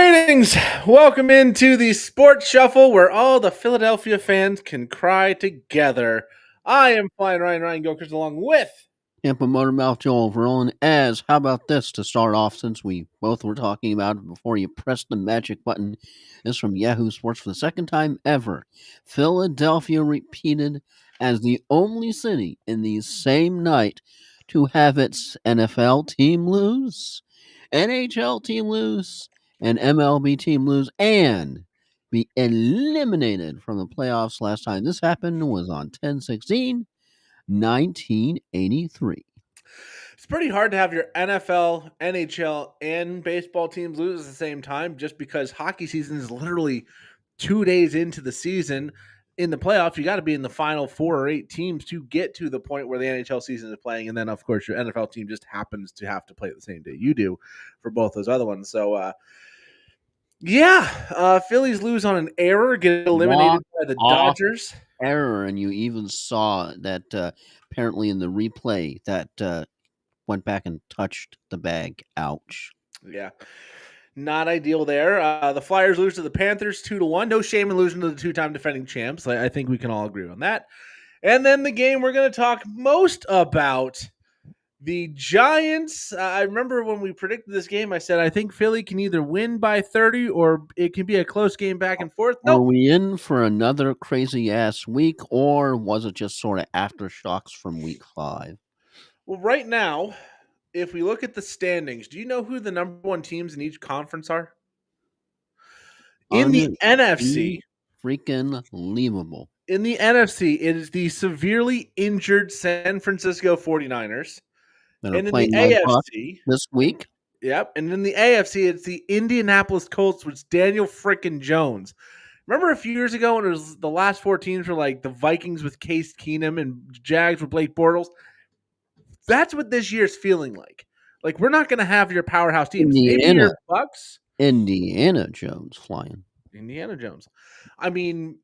Greetings! Welcome into the Sports Shuffle where all the Philadelphia fans can cry together. I am Flying Ryan Gilchrist along with. Tampa Motormouth Joel Verlin as how about this to start off since we both were talking about it before you press the magic button. This is from Yahoo Sports for the second time ever. Philadelphia repeated as the only city in the same night to have its NFL team lose, NHL team lose, and MLB team lose, and be eliminated from the playoffs. Last time this happened was on 10/16. 1983. It's pretty hard to have your NFL, NHL, and baseball teams lose at the same time just because hockey season is literally 2 days into the season. In the playoffs, you got to be in the final 4 or 8 teams to get to the point where the NHL season is playing. And then, of course, your NFL team just happens to have to play the same day you do for both those other ones. So, Phillies lose on an error, get eliminated by the Dodgers. Error, and you even saw that apparently in the replay that went back and touched the bag. Ouch. Yeah, not ideal there. The Flyers lose to the Panthers 2-1. No shame in losing to the two-time defending champs. I think we can all agree on that. And then the game we're going to talk most about, the Giants. I remember when we predicted this game, I said I think Philly can either win by 30 or it can be a close game back and forth. Nope. Are we in for another crazy ass week, or was it just sort of aftershocks from week 5? Well, right now, if we look at the standings, do you know who the number one teams in each conference are? In the NFC. Freaking unbelievable. In the NFC, it is the severely injured San Francisco 49ers. And in the AFC this week. Yep. And in the AFC, it's the Indianapolis Colts with Daniel frickin' Jones. Remember a few years ago when it was the last 4 teams were like the Vikings with Case Keenum and Jags with Blake Bortles? That's what this year's feeling like. Like, we're not going to have your powerhouse teams. Maybe your Bucks. Indiana Jones flying. Indiana Jones. I mean,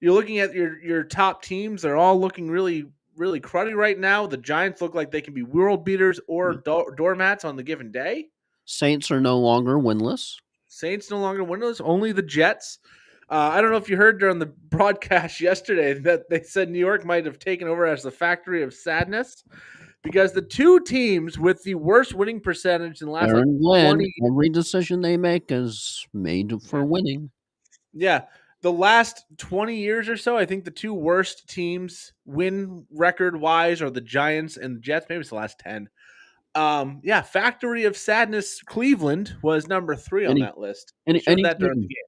you're looking at your top teams. They're all looking really, really cruddy right now. The Giants look like they can be world beaters or doormats on the given day. Saints are no longer winless. Only the Jets. I don't know if you heard during the broadcast yesterday that they said New York might have taken over as the factory of sadness because the two teams with the worst winning percentage in the last 20 every decision they make is made for winning. Yeah. The last 20 years or so, I think the two worst teams win record-wise are the Giants and the Jets. Maybe it's the last 10. Factory of sadness. Cleveland was number 3 on that list. Any that during the game.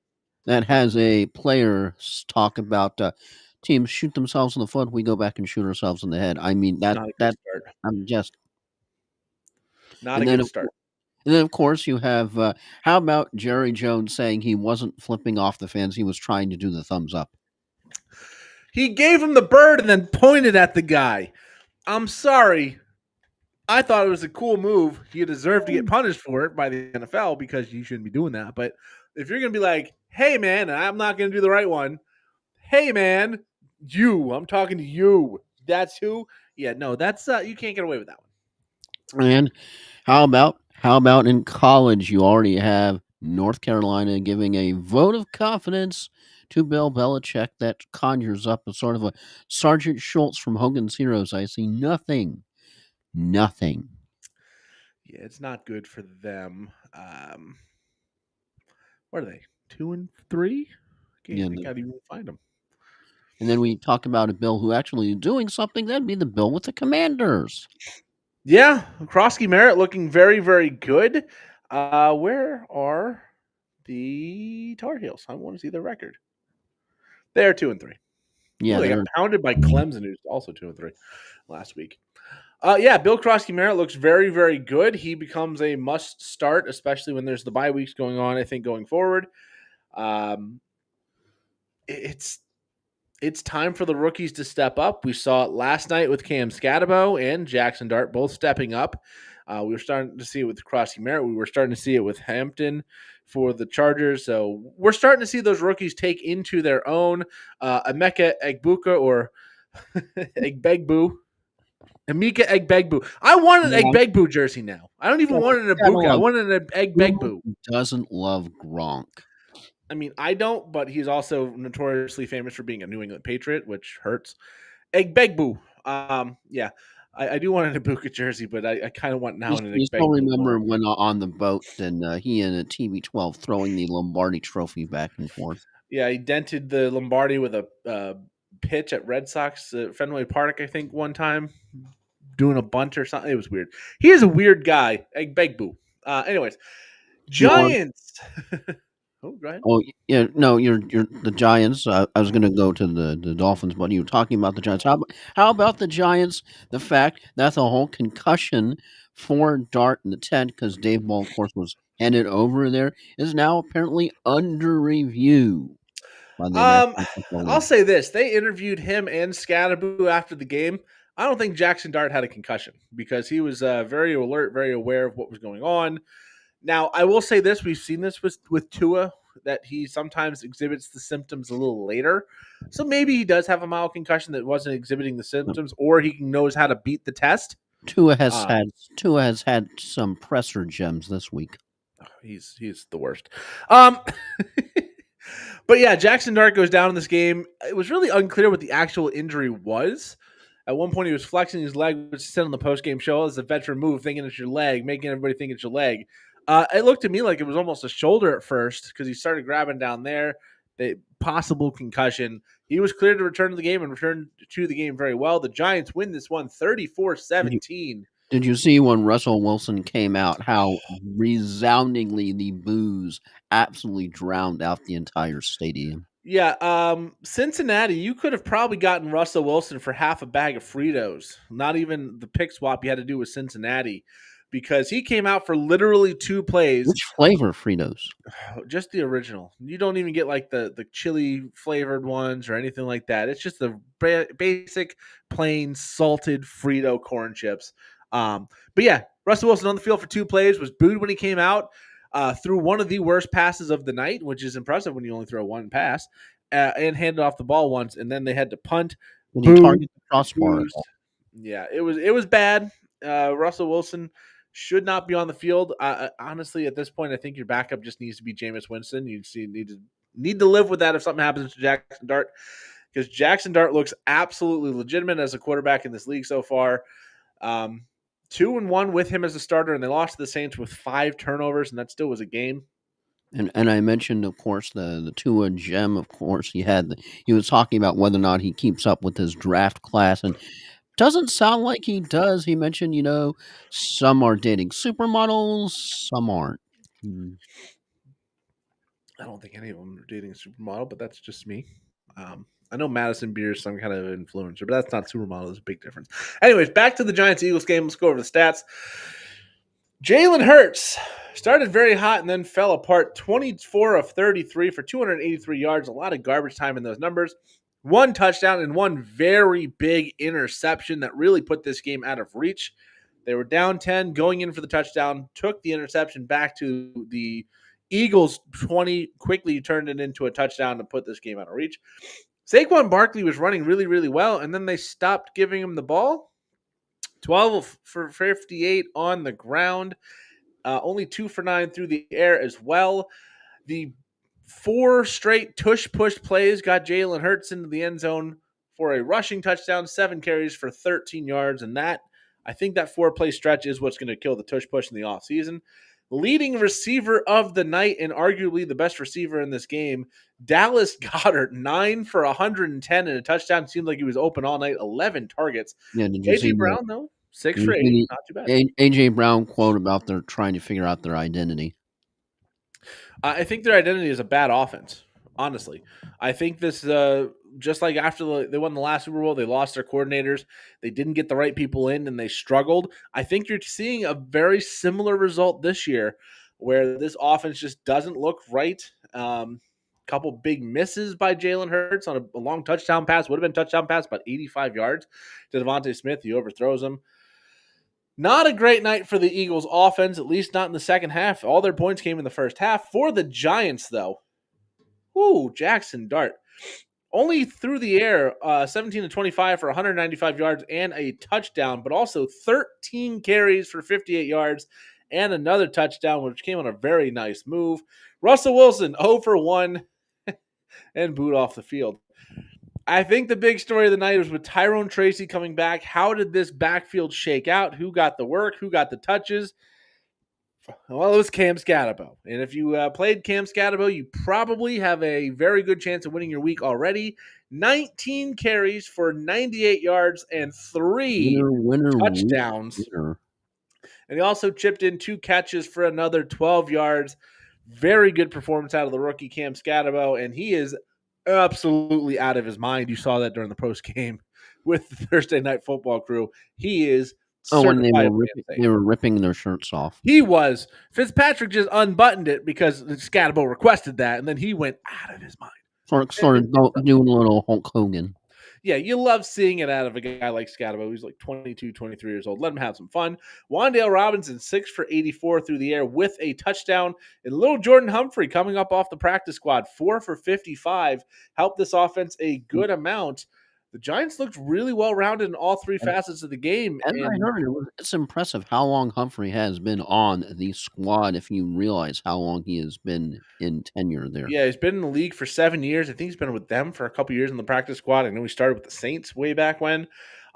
That has a player talk about teams shoot themselves in the foot. We go back and shoot ourselves in the head. I mean that I'm just not a good start. And then, of course, you have how about Jerry Jones saying he wasn't flipping off the fans; he was trying to do the thumbs up. He gave him the bird and then pointed at the guy. I'm sorry. I thought it was a cool move. You deserve to get punished for it by the NFL because you shouldn't be doing that. But if you're going to be like, hey, man, I'm not going to do the right one. Hey, man, I'm talking to you. That's who? Yeah, no, that's you can't get away with that one. And how about in college? You already have North Carolina giving a vote of confidence to Bill Belichick that conjures up a sort of a Sergeant Schultz from Hogan's Heroes. I see nothing. Yeah, it's not good for them. What are they? 2-3? I think I'd even find them. And then we talk about a Bill who actually doing something. That'd be the Bill with the Commanders. Yeah, Krosky Merritt looking very, very good. Where are the Tar Heels? I want to see their record. They're 2-3. Yeah, they got pounded by Clemson, who's also 2-3 last week. Bill Krosky Merritt looks very, very good. He becomes a must start, especially when there's the bye weeks going on. I think going forward, it's time for the rookies to step up. We saw it last night with Cam Scatabo and Jackson Dart both stepping up. We were starting to see it with Krosky Merritt. We were starting to see it with Hampton for the Chargers. So we're starting to see those rookies take into their own. Emeka Egbuka or Egbegbu. Emeka Egbegbue. I want an Yeah. Egbegbue jersey now. I don't even want an Ibuka. I want an Egbegbue. Who doesn't love Gronk? I mean, I don't, but he's also notoriously famous for being a New England Patriot, which hurts. Egbegbue. Yeah. I do want an Ibuka jersey, but I kind of want now an You still Egbegbue. remember when on the boat and he and a TB12 throwing the Lombardi Trophy back and forth. Yeah, he dented the Lombardi with a pitch at Red Sox Fenway Park, I think, one time, doing a bunt or something. It was weird. He is a weird guy. Egbegbue. Anyways, Giants. Oh, go ahead. Oh yeah, no, you're the Giants. I was going to go to the Dolphins, but you were talking about the Giants. How about the Giants? The fact that the whole concussion for Dart in the tent, because Dave Ball, of course, was handed over there, is now apparently under review by the National Football I'll League. say this: they interviewed him and Scatterboo after the game. I don't think Jackson Dart had a concussion because he was very alert, very aware of what was going on. Now, I will say this: we've seen this with Tua, that he sometimes exhibits the symptoms a little later. So maybe he does have a mild concussion that wasn't exhibiting the symptoms, or he knows how to beat the test. Tua has had some presser gems this week. He's the worst. But yeah, Jackson Dart goes down in this game. It was really unclear what the actual injury was. At one point, he was flexing his leg, which said on the post-game show as a veteran move, thinking it's your leg, making everybody think it's your leg. It looked to me like it was almost a shoulder at first because he started grabbing down there. The possible concussion. He was cleared to return to the game and returned to the game very well. The Giants win this one 34-17. Did you see when Russell Wilson came out how resoundingly the boos absolutely drowned out the entire stadium? Yeah, Cincinnati, you could have probably gotten Russell Wilson for half a bag of Fritos. Not even the pick swap you had to do with Cincinnati, because he came out for literally 2 plays. Which flavor Fritos? Just the original. You don't even get like the chili flavored ones or anything like that. It's just the basic plain salted Frito corn chips. But yeah, Russell Wilson on the field for 2 plays, was booed when he came out, threw one of the worst passes of the night, which is impressive when you only throw one pass, and handed off the ball once, and then they had to punt. Did he target the crossbar? Yeah, it was bad. Russell Wilson should not be on the field. Honestly, at this point, I think your backup just needs to be Jameis Winston. You need to live with that if something happens to Jackson Dart, because Jackson Dart looks absolutely legitimate as a quarterback in this league so far. 2-1 with him as a starter, and they lost to the Saints with 5 turnovers, and that still was a game. And I mentioned, of course, the Tua gem. Of course, he was talking about whether or not he keeps up with his draft class, and doesn't sound like he does. He mentioned, some are dating supermodels, some aren't. I don't think any of them are dating a supermodel, but that's just me. I know Madison Beer is some kind of influencer, but that's not supermodel. There's a big difference. Anyways, back to the Giants-Eagles game. Let's go over the stats. Jalen Hurts started very hot and then fell apart. 24 of 33 for 283 yards. A lot of garbage time in those numbers. 1 touchdown and 1 very big interception that really put this game out of reach. They were down 10 going in for the touchdown, took the interception back to the Eagles 20, quickly turned it into a touchdown to put this game out of reach. Saquon Barkley was running really, really well, and then they stopped giving him the ball. 12 for 58 on the ground. Only 2 for 9 through the air as well. The 4 straight tush-push plays got Jalen Hurts into the end zone for a rushing touchdown, 7 carries for 13 yards, and I think that 4-play stretch is what's going to kill the tush-push in the offseason. Leading receiver of the night and arguably the best receiver in this game, Dallas Goedert, 9 for 110 and a touchdown. Seemed like he was open all night, 11 targets. Yeah, did you A.J. see Brown, though, 6 for 8, not too bad. AJ Brown quote about they're trying to figure out their identity? I think their identity is a bad offense, honestly. I think this, just like after they won the last Super Bowl, they lost their coordinators. They didn't get the right people in, and they struggled. I think you're seeing a very similar result this year where this offense just doesn't look right. Couple big misses by Jalen Hurts on a long touchdown pass. Would have been touchdown pass, about 85 yards to Devontae Smith. He overthrows him. Not a great night for the Eagles offense, at least not in the second half. All their points came in the first half. For the Giants, though, Jackson Dart. only through the air, 17 to 25 for 195 yards and a touchdown, but also 13 carries for 58 yards and another touchdown, which came on a very nice move. Russell Wilson, 0 for 1 and booed off the field. I think the big story of the night was with Tyrone Tracy coming back. How did this backfield shake out? Who got the work? Who got the touches? Well, it was Cam Scatterbo. And if you played Cam Scatterbo, you probably have a very good chance of winning your week already. 19 carries for 98 yards and 3 touchdowns. Winner. And he also chipped in 2 catches for another 12 yards. Very good performance out of the rookie Cam Scatterbo, and he is absolutely out of his mind. You saw that during the post game with the Thursday Night Football crew. He is when they were ripping their shirts off. He was. Fitzpatrick just unbuttoned it because Scatterbo requested that, and then he went out of his mind. Sort of doing a little Hulk Hogan. Yeah, you love seeing it out of a guy like Scatterbo, who's like 22, 23 years old. Let him have some fun. Wan'Dale Robinson, 6 for 84 through the air with a touchdown. And little Jordan Humphrey coming up off the practice squad, 4 for 55, helped this offense a good amount. The Giants looked really well-rounded in all 3 facets of the game. And I heard it's impressive how long Humphrey has been on the squad if you realize how long he has been in tenure there. Yeah, he's been in the league for 7 years. I think he's been with them for a couple years in the practice squad. I know he started with the Saints way back when.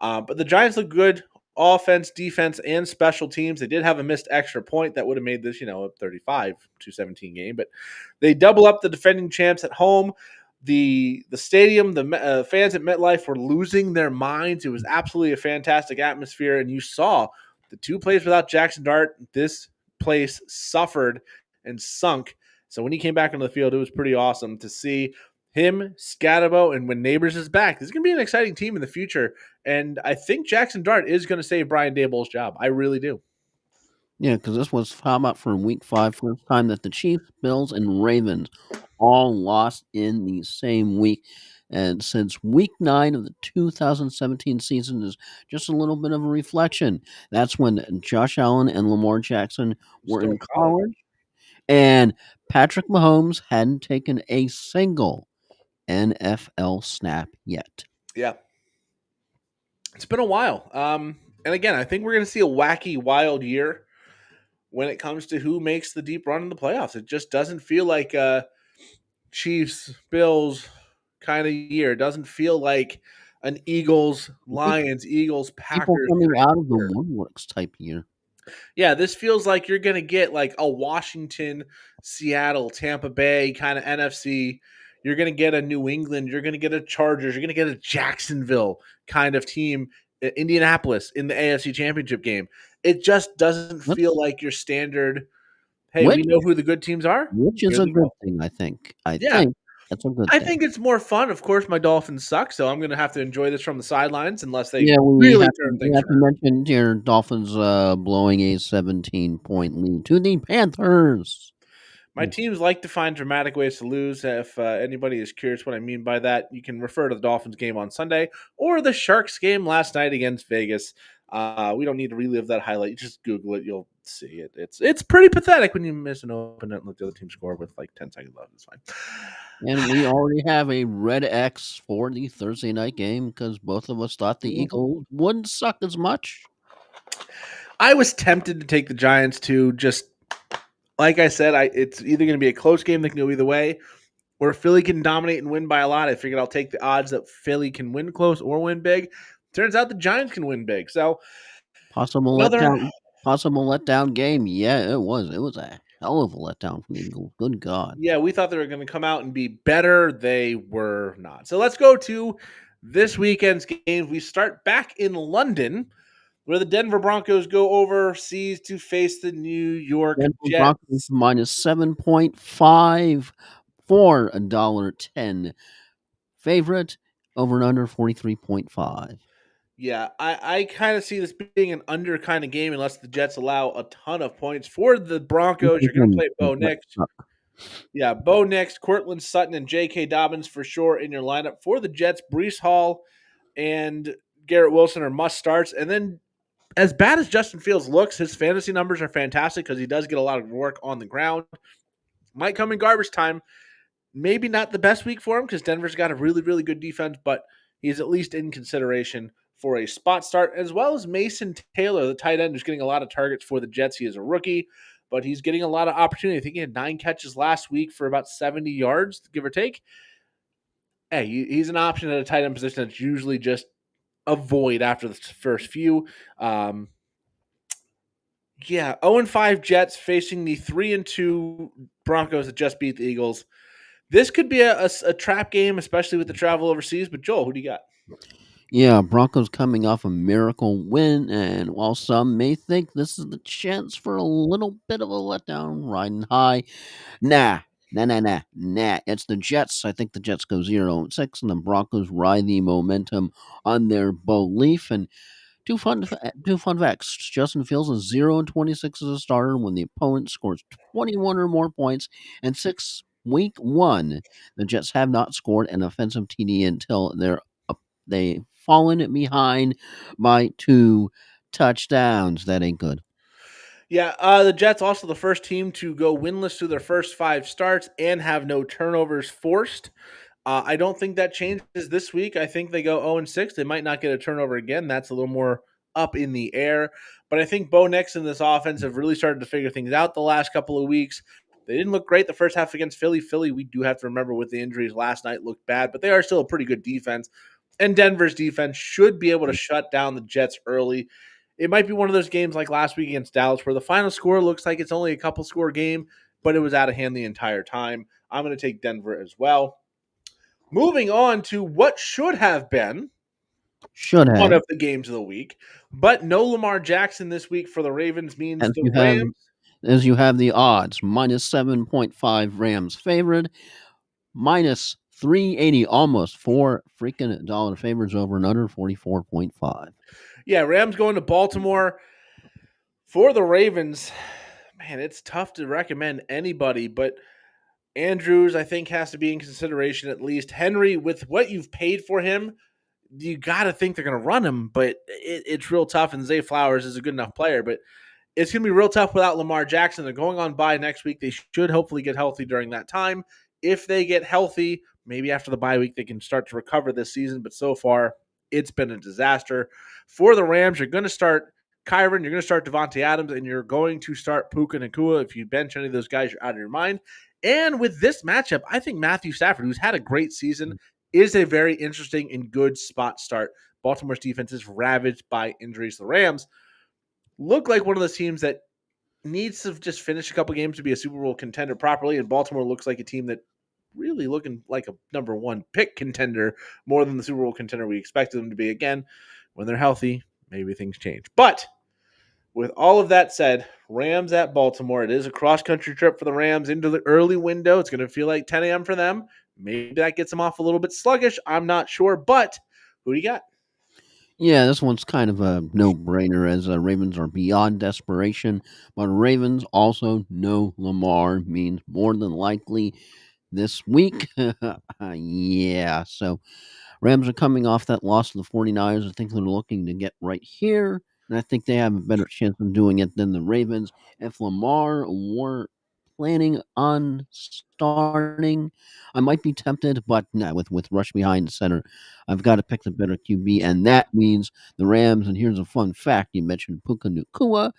But the Giants look good. Offense, defense, and special teams. They did have a missed extra point that would have made this, a 35-17 game. But they double up the defending champs at home. The stadium, the fans at MetLife were losing their minds. It was absolutely a fantastic atmosphere, and you saw the 2 plays without Jackson Dart. This place suffered and sunk. So when he came back into the field, it was pretty awesome to see him, Scatterbo, and when Neighbors is back. This is going to be an exciting team in the future, and I think Jackson Dart is going to save Brian Daboll's job. I really do. Yeah, because this was, how about for week 5, first time that the Chiefs, Bills, and Ravens all lost in the same week. And since week 9 of the 2017 season is just a little bit of a reflection, that's when Josh Allen and Lamar Jackson were in college, and Patrick Mahomes hadn't taken a single NFL snap yet. Yeah. It's been a while. And again, I think we're going to see a wacky, wild year when it comes to who makes the deep run in the playoffs. It just doesn't feel like a Chiefs, Bills kind of year. It doesn't feel like an Eagles, Lions, Eagles, Packers. People coming out of the woodworks type year. Yeah, this feels like you're going to get like a Washington, Seattle, Tampa Bay kind of NFC. You're going to get a New England. You're going to get a Chargers. You're going to get a Jacksonville kind of team, Indianapolis in the AFC Championship game. It just doesn't feel like your standard, hey, we know who the good teams are. Which is a good thing, I think. I think that's a good thing. I think it's more fun. Of course, my Dolphins suck, so I'm going to have to enjoy this from the sidelines unless they really turn things around. You have to mention your Dolphins blowing a 17-point lead to the Panthers. My teams like to find dramatic ways to lose. If anybody is curious what I mean by that, you can refer to the Dolphins game on Sunday or the Sharks game last night against Vegas. We don't need to relive that highlight. You just Google it. You'll see it. It's pretty pathetic when you miss an open net and let the other team score with like 10 seconds left. It's fine. And we already have a red X for the Thursday night game because both of us thought the Eagles wouldn't suck as much. I was tempted to take the Giants too. Just like I said, it's either going to be a close game that can go either way, or Philly can dominate and win by a lot. I figured I'll take the odds that Philly can win close or win big. Turns out the Giants can win big. So possible letdown game. Yeah, it was. It was a hell of a letdown for the Eagles. Good God. Yeah, we thought they were going to come out and be better. They were not. So let's go to this weekend's games. We start back in London, where the Denver Broncos go overseas to face the New York Jets. Broncos minus 7.5 for $1.10. Favorite over and under 43.5. Yeah, I kind of see this being an under kind of game unless the Jets allow a ton of points. For the Broncos, you're going to play Bo Nix. Yeah, Bo Nix, Courtland Sutton, and J.K. Dobbins for sure in your lineup. For the Jets, Breece Hall and Garrett Wilson are must starts. And then as bad as Justin Fields looks, his fantasy numbers are fantastic because he does get a lot of work on the ground. Might come in garbage time. Maybe not the best week for him because Denver's got a really, really good defense, but he's at least in consideration for a spot start, as well as Mason Taylor, the tight end, who's getting a lot of targets for the Jets. He is a rookie, but he's getting a lot of opportunity. I think he had 9 catches last week for about 70 yards, give or take. Hey, he's an option at a tight end position that's usually just a void after the first few. Yeah, 0-5 Jets facing the 3-2 Broncos that just beat the Eagles. This could be a trap game, especially with the travel overseas. But Joel, who do you got? Yeah, Broncos coming off a miracle win, and while some may think this is the chance for a little bit of a letdown, riding high, nah. It's the Jets. I think the Jets go 0-6, and the Broncos ride the momentum on their belief. And two fun facts: Justin Fields is 0-26 as a starter when the opponent scores 21 or more points, and week one, the Jets have not scored an offensive TD until they fallen behind by 2 touchdowns. That ain't good. Yeah, the Jets also the first team to go winless through their first 5 starts and have no turnovers forced. I don't think that changes this week. I think they go 0-6. They might not get a turnover again. That's a little more up in the air. But I think Bo Nix and this offense have really started to figure things out the last couple of weeks. They didn't look great the first half against Philly. Philly, we do have to remember with the injuries last night, looked bad, but they are still a pretty good defense. And Denver's defense should be able to shut down the Jets early. It might be one of those games like last week against Dallas where the final score looks like it's only a couple score game, but it was out of hand the entire time. I'm going to take Denver as well. Moving on to what should have been Should one have. of the games of the week, but no Lamar Jackson this week for the Ravens means As the you have Rams. as you have the odds, minus 7.5 Rams favored, minus 380, almost $4 favors over and under 44.5. Yeah, Rams going to Baltimore for the Ravens. Man, it's tough to recommend anybody, but Andrews, I think, has to be in consideration at least. Henry, with what you've paid for him, you got to think they're going to run him, but it's real tough. And Zay Flowers is a good enough player, but it's going to be real tough without Lamar Jackson. They're going on bye next week. They should hopefully get healthy during that time. If they get healthy, maybe after the bye week, they can start to recover this season. But so far, it's been a disaster. For the Rams, you're going to start Kyron, you're going to start Devontae Adams, and you're going to start Puka Nacua. If you bench any of those guys, you're out of your mind. And with this matchup, I think Matthew Stafford, who's had a great season, is a very interesting and good spot start. Baltimore's defense is ravaged by injuries. The Rams look like one of those teams that needs to just finish a couple games to be a Super Bowl contender properly, and Baltimore looks like a team that really looking like a number 1 pick contender more than the Super Bowl contender we expected them to be. Again, when they're healthy, maybe things change. But with all of that said, Rams at Baltimore. It is a cross-country trip for the Rams into the early window. It's going to feel like 10 a.m. for them. Maybe that gets them off a little bit sluggish. I'm not sure, but who do you got? Yeah, this one's kind of a no-brainer as Ravens are beyond desperation, but Ravens also know Lamar means more than likely this week. Yeah, so Rams are coming off that loss to the 49ers. I think they're looking to get right here, and I think they have a better chance of doing it than the Ravens. If Lamar were planning on starting, I might be tempted, but nah, with Rush behind the center, I've got to pick the better QB, and that means the Rams. And here's a fun fact: you mentioned Puka Nacua,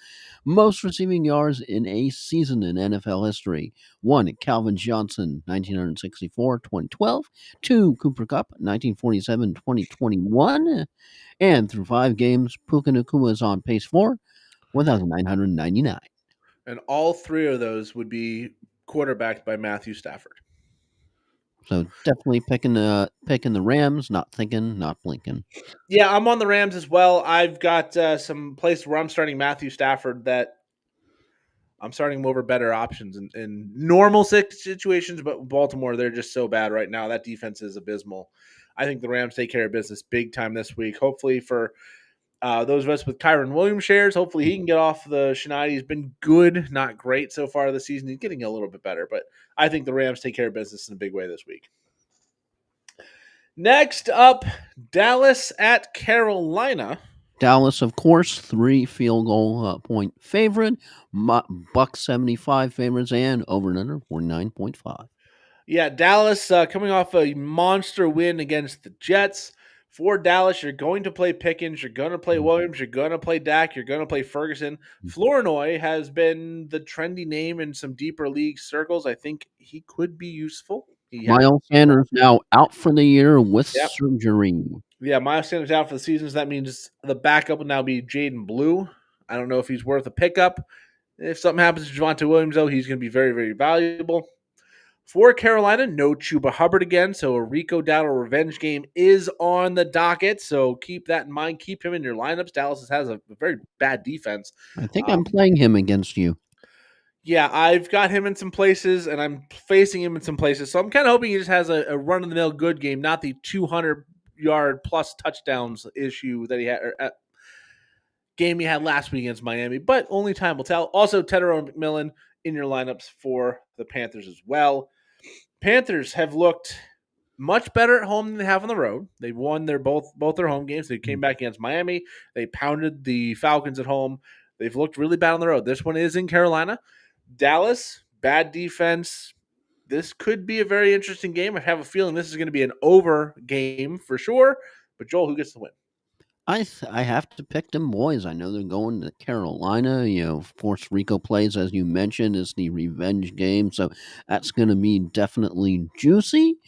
most receiving yards in a season in NFL history. 1, Calvin Johnson, 1964, 2012. 2, Cooper Cup, 1947, 2021. And through 5 games, Puka Nacua is on pace for 1,999. And all 3 of those would be quarterbacked by Matthew Stafford. So definitely picking the Rams, not thinking, not blinking. Yeah, I'm on the Rams as well. I've got some place where I'm starting Matthew Stafford that I'm starting him over better options in normal situations, but Baltimore, they're just so bad right now. That defense is abysmal. I think the Rams take care of business big time this week. Hopefully for those of us with Kyron Williams shares, hopefully he can get off the Schneid. He's been good, not great so far this season. He's getting a little bit better, but I think the Rams take care of business in a big way this week. Next up, Dallas at Carolina. Dallas, of course, 3 field goal point favorite, Buck 75 favorites, and over and under 49.5. Yeah, Dallas coming off a monster win against the Jets. For Dallas, you're going to play Pickens, you're going to play Williams, you're going to play Dak, you're going to play Ferguson. Flournoy has been the trendy name in some deeper league circles. I think he could be useful. He had, Miles Sanders now out for the year with yep, surgery. yeah. Miles Sanders out for the season, so that means the backup will now be Jaden Blue. I don't know if he's worth a pickup. If something happens to Javonte Williams, though, he's going to be very, very valuable. For Carolina, no Chuba Hubbard again, so a Rico Dowdle revenge game is on the docket. So keep that in mind. Keep him in your lineups. Dallas has a very bad defense. I think I'm playing him against you. Yeah, I've got him in some places, and I'm facing him in some places. So I'm kind of hoping he just has a run-of-the-mill good game, not the 200-yard plus touchdowns issue that he had, or game he had last week against Miami. But only time will tell. Also, Tedero McMillan in your lineups for the Panthers as well. Panthers have looked much better at home than they have on the road. They've won both their home games. They came back against Miami. They pounded the Falcons at home. They've looked really bad on the road. This one is in Carolina. Dallas, bad defense. This could be a very interesting game. I have a feeling this is going to be an over game for sure. But Joel, who gets the win? I have to pick them boys. I know they're going to Carolina. Force Rico plays, as you mentioned, is the revenge game. So that's going to be definitely juicy.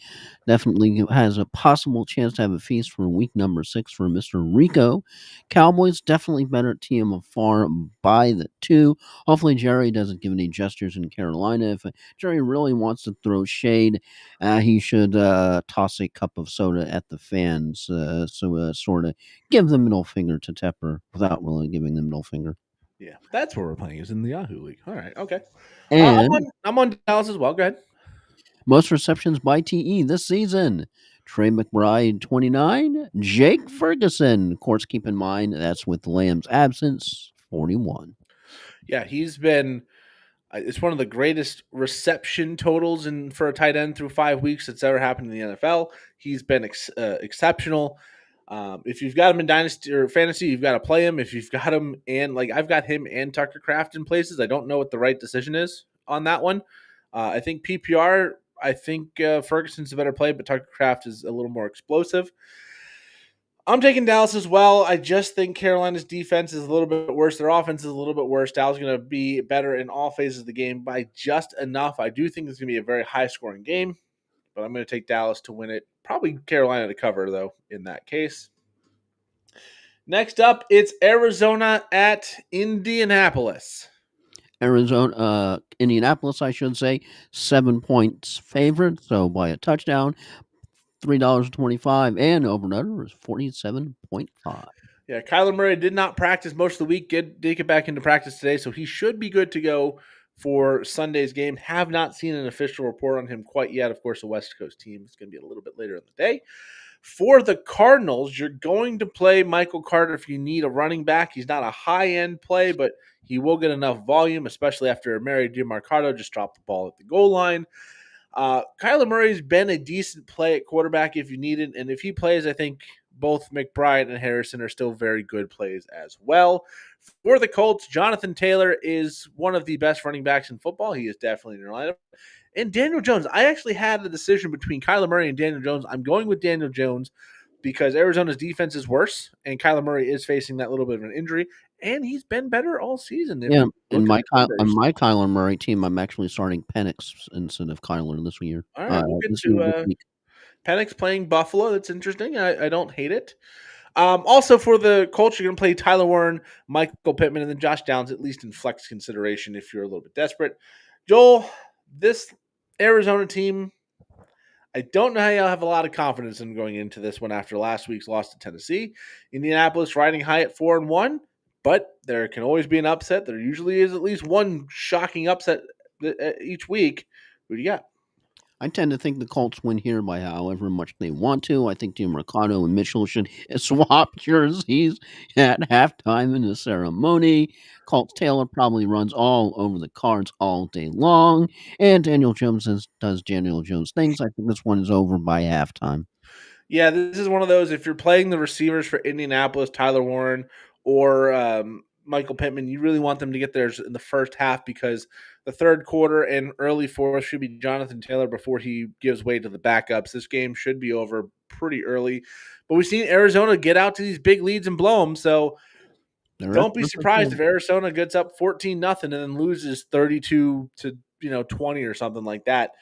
Definitely has a possible chance to have a feast for week number 6 for Mr. Rico. Cowboys definitely better team of far by the 2. Hopefully Jerry doesn't give any gestures in Carolina. If Jerry really wants to throw shade, he should toss a cup of soda at the fans. Sort of give the middle finger to Tepper without really giving the middle finger. Yeah, that's where we're playing, is in the Yahoo League. All right, okay. And I'm on Dallas as well. Go ahead. most receptions by TE this season. Trey McBride, 29. Jake Ferguson. Of course, keep in mind that's with Lamb's absence, 41. Yeah, he's been. It's one of the greatest reception totals for a tight end through 5 weeks that's ever happened in the NFL. He's been exceptional. If you've got him in dynasty or fantasy, you've got to play him. If you've got him I've got him and Tucker Kraft in places. I don't know what the right decision is on that one. I think PPR. I think Ferguson's a better play, but Tucker Kraft is a little more explosive. I'm taking Dallas as well. I just think Carolina's defense is a little bit worse. Their offense is a little bit worse. Dallas is going to be better in all phases of the game by just enough. I do think it's going to be a very high-scoring game, but I'm going to take Dallas to win it. Probably Carolina to cover, though, in that case. Next up, it's Arizona at Indianapolis. Indianapolis, I should say, 7 points favored, so by a touchdown. $3.25 and over and under is 47.5. Yeah, Kyler Murray did not practice most of the week. Did get back into practice today, so he should be good to go for Sunday's game. Have not seen an official report on him quite yet. Of course, the West Coast team is going to be a little bit later in the day. For the Cardinals, you're going to play Michael Carter if you need a running back. He's not a high-end play, but he will get enough volume, especially after Mary DiMarcado just dropped the ball at the goal line. Kyler Murray's been a decent play at quarterback if you need it, and if he plays, I think both McBride and Harrison are still very good plays as well. For the Colts, Jonathan Taylor is one of the best running backs in football. He is definitely in your lineup. And Daniel Jones, I actually had the decision between Kyler Murray and Daniel Jones. I'm going with Daniel Jones because Arizona's defense is worse, and Kyler Murray is facing that little bit of an injury, and he's been better all season. Yeah, in my Kyler Murray team, I'm actually starting Penix instead of Kyler this year. All right, we'll get to Penix playing Buffalo. That's interesting. I don't hate it. Also, for the Colts, you're going to play Tyler Warren, Michael Pittman, and then Josh Downs, at least in flex consideration if you're a little bit desperate. Joel, this Arizona team, I don't know how you'll have a lot of confidence in going into this one after last week's loss to Tennessee. Indianapolis riding high at 4-1, but there can always be an upset. There usually is at least one shocking upset each week. Who do you got? I tend to think the Colts win here by however much they want to. I think DiMarcado and Mitchell should swap jerseys at halftime in the ceremony. Colts Taylor probably runs all over the cards all day long. And Daniel Jones does Daniel Jones things. I think this one is over by halftime. Yeah, this is one of those. If you're playing the receivers for Indianapolis, Tyler Warren or Michael Pittman, you really want them to get theirs in the first half because the third quarter and early fourth should be Jonathan Taylor before he gives way to the backups. This game should be over pretty early. But we've seen Arizona get out to these big leads and blow them. So don't be surprised if Arizona gets up 14-0 and then loses 32 to 20 or something like that.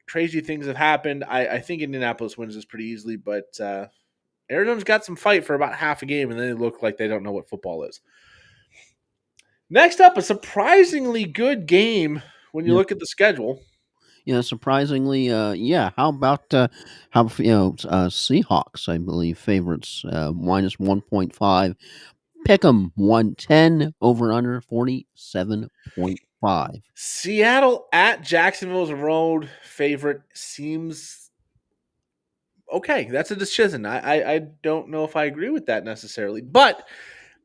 Crazy things have happened. I think Indianapolis wins this pretty easily, but Arizona's got some fight for about half a game, and then they look like they don't know what football is. Next up, a surprisingly good game when you look at the schedule. Yeah, surprisingly, yeah. How about Seahawks? I believe favorites minus 1.5. Pick'em 110 over under 47.5. Seattle at Jacksonville as a road favorite seems okay. That's a decision. I don't know if I agree with that necessarily, but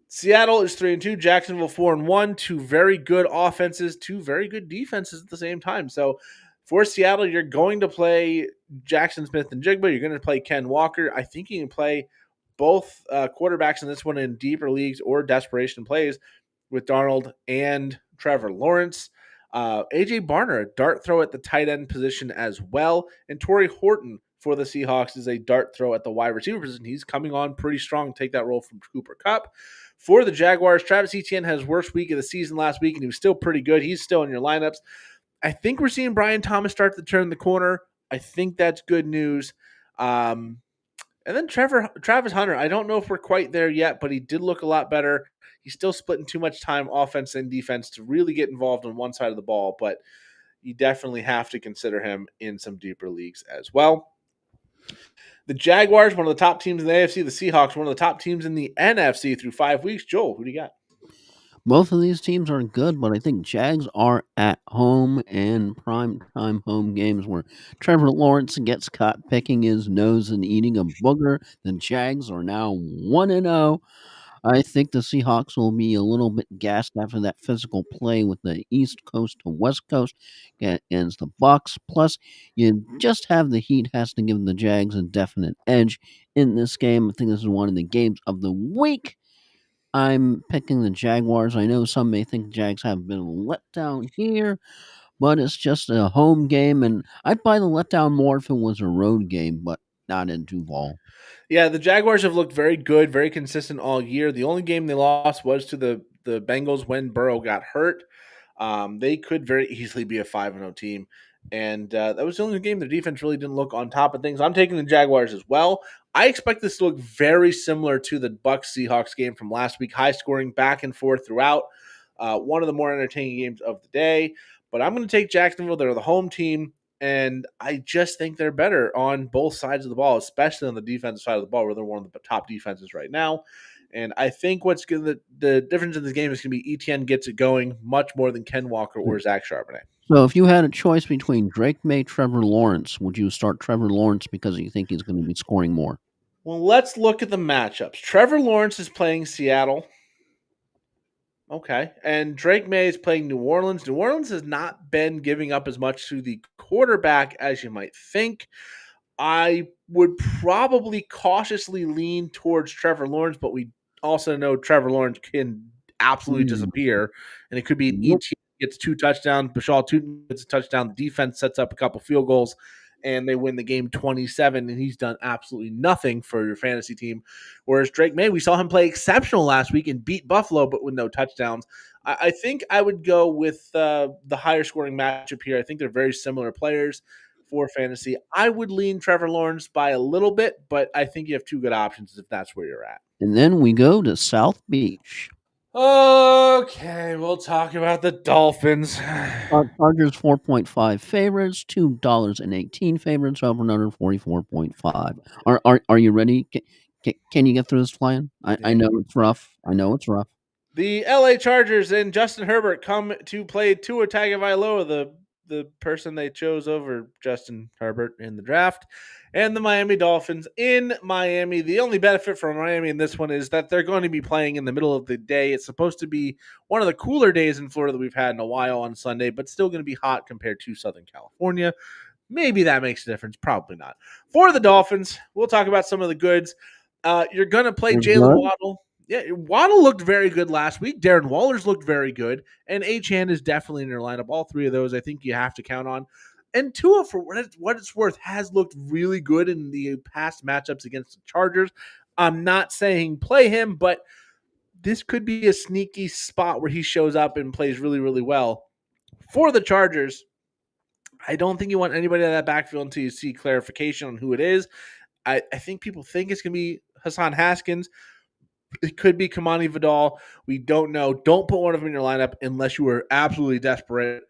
Seattle is 3-2, Jacksonville 4-1. Two very good offenses, two very good defenses at the same time. So for Seattle, you're going to play Jackson Smith and Jigba. You're going to play Ken Walker. I think you can play both quarterbacks in this one in deeper leagues or desperation plays with Darnold and Trevor Lawrence. AJ Barner, a dart throw at the tight end position as well. And Torrey Horton for the Seahawks is a dart throw at the wide receiver position. He's coming on pretty strong. Take that role from Cooper Kupp. For the Jaguars, Travis Etienne has worst week of the season last week, and he was still pretty good. He's still in your lineups. I think we're seeing Brian Thomas start to turn the corner. I think that's good news. And then Travis Hunter, I don't know if we're quite there yet, but he did look a lot better. He's still splitting too much time offense and defense to really get involved on one side of the ball, but you definitely have to consider him in some deeper leagues as well. The Jaguars, one of the top teams in the AFC. The Seahawks, one of the top teams in the NFC through 5 weeks. Joel, who do you got? Both of these teams are good, but I think Jags are at home and prime time home games where Trevor Lawrence gets caught picking his nose and eating a booger. The Jags are now 1-0. I think the Seahawks will be a little bit gassed after that physical play with the East Coast to West Coast against the Bucks. Plus, you just have the Heat has to give the Jags a definite edge in this game. I think this is one of the games of the week. I'm picking the Jaguars. I know some may think Jags have been let down here, but it's just a home game, and I'd buy the letdown more if it was a road game, but not in Duval. Yeah, the Jaguars have looked very good, very consistent all year. The only game they lost was to the Bengals when Burrow got hurt. They could very easily be a 5-0 team. And that was the only game their defense really didn't look on top of things. I'm taking the Jaguars as well. I expect this to look very similar to the Bucs-Seahawks game from last week. High scoring, back and forth throughout. One of the more entertaining games of the day. But I'm going to take Jacksonville. They're the home team. And I just think they're better on both sides of the ball, especially on the defensive side of the ball, where they're one of the top defenses right now. And I think what's going to the difference in this game is going to be Etienne gets it going much more than Ken Walker or Zach Charbonnet. So if you had a choice between Drake May, Trevor Lawrence, would you start Trevor Lawrence because you think he's going to be scoring more? Well, let's look at the matchups. Trevor Lawrence is playing Seattle. Okay. And Drake May is playing New Orleans. New Orleans has not been giving up as much to the quarterback as you might think. I would probably cautiously lean towards Trevor Lawrence, but we also know Trevor Lawrence can absolutely disappear. And it could be Nope. ET gets 2 touchdowns, Bashal Tutin gets a touchdown, the defense sets up a couple field goals, and they win the game 27, and he's done absolutely nothing for your fantasy team. Whereas Drake May, we saw him play exceptional last week and beat Buffalo, but with no touchdowns. I think I would go with the higher scoring matchup here. I think they're very similar players for fantasy. I would lean Trevor Lawrence by a little bit, but I think you have 2 good options if that's where you're at. And then we go to South Beach. Okay, we'll talk about the Dolphins. Chargers 4.5 favorites, $2.18 favorites, over and under 44.5. Are you ready? Can you get through this plan? I know it's rough. The LA Chargers and Justin Herbert come to play Tua Tagovailoa, the person they chose over Justin Herbert in the draft, and the Miami Dolphins in Miami. The only benefit for Miami in this one is that they're going to be playing in the middle of the day. It's supposed to be one of the cooler days in Florida that we've had in a while on Sunday, but still going to be hot compared to Southern California. Maybe that makes a difference. Probably not. For the Dolphins, we'll talk about some of the goods. You're going to play Jalen Waddle. Yeah, Waddle looked very good last week. Darren Waller's looked very good, and Achane is definitely in your lineup. All three of those, I think you have to count on. And Tua, for what it's worth, has looked really good in the past matchups against the Chargers. I'm not saying play him, but this could be a sneaky spot where he shows up and plays really, really well for the Chargers. I don't think you want anybody out of that backfield until you see clarification on who it is. I think people think it's going to be Hassan Haskins. It could be Kamani Vidal. We don't know. Don't put one of them in your lineup unless you are absolutely desperate,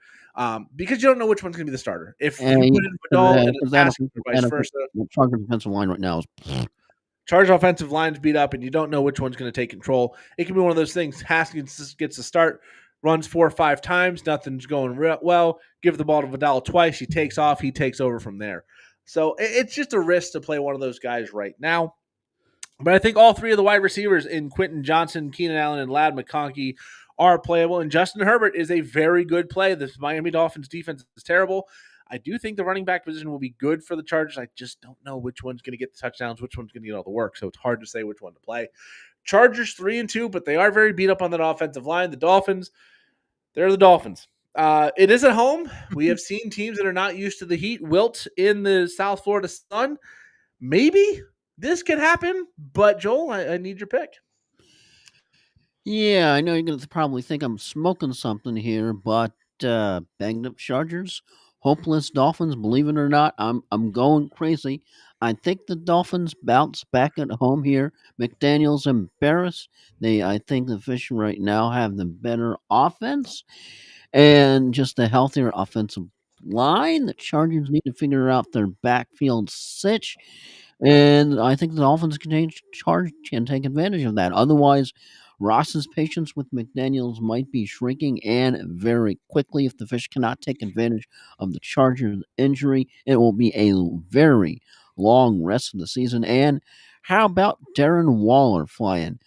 because you don't know which one's going to be the starter. If you And put in Vidal and it's that Haskins or vice versa, the Chargers defensive line right now is Charge offensive line's beat up, and you don't know which one's going to take control. It can be one of those things. Haskins gets the start, runs 4 or 5 times, nothing's going well. Give the ball to Vidal twice. He takes off. He takes over from there. So it's just a risk to play one of those guys right now. But I think all three of the wide receivers in Quentin Johnson, Keenan Allen, and Ladd McConkey are playable. And Justin Herbert is a very good play. The Miami Dolphins defense is terrible. I do think the running back position will be good for the Chargers. I just don't know which one's going to get the touchdowns, which one's going to get all the work. So it's hard to say which one to play. Chargers 3-2, but they are very beat up on that offensive line. The Dolphins, they're the Dolphins. It is at home. We have seen teams that are not used to the heat wilt in the South Florida sun. Maybe this could happen, but Joel, I need your pick. Yeah, I know you're going to probably think I'm smoking something here, but banged up Chargers, hopeless Dolphins. Believe it or not, I'm going crazy. I think the Dolphins bounce back at home here. McDaniel's embarrassed. I think the Fish right now have the better offense and just a healthier offensive line. The Chargers need to figure out their backfield sitch. And I think the Dolphins can take advantage of that. Otherwise, Ross's patience with McDaniels might be shrinking, and very quickly, if the Fish cannot take advantage of the Chargers' injury, it will be a very long rest of the season. And how about Darren Waller flying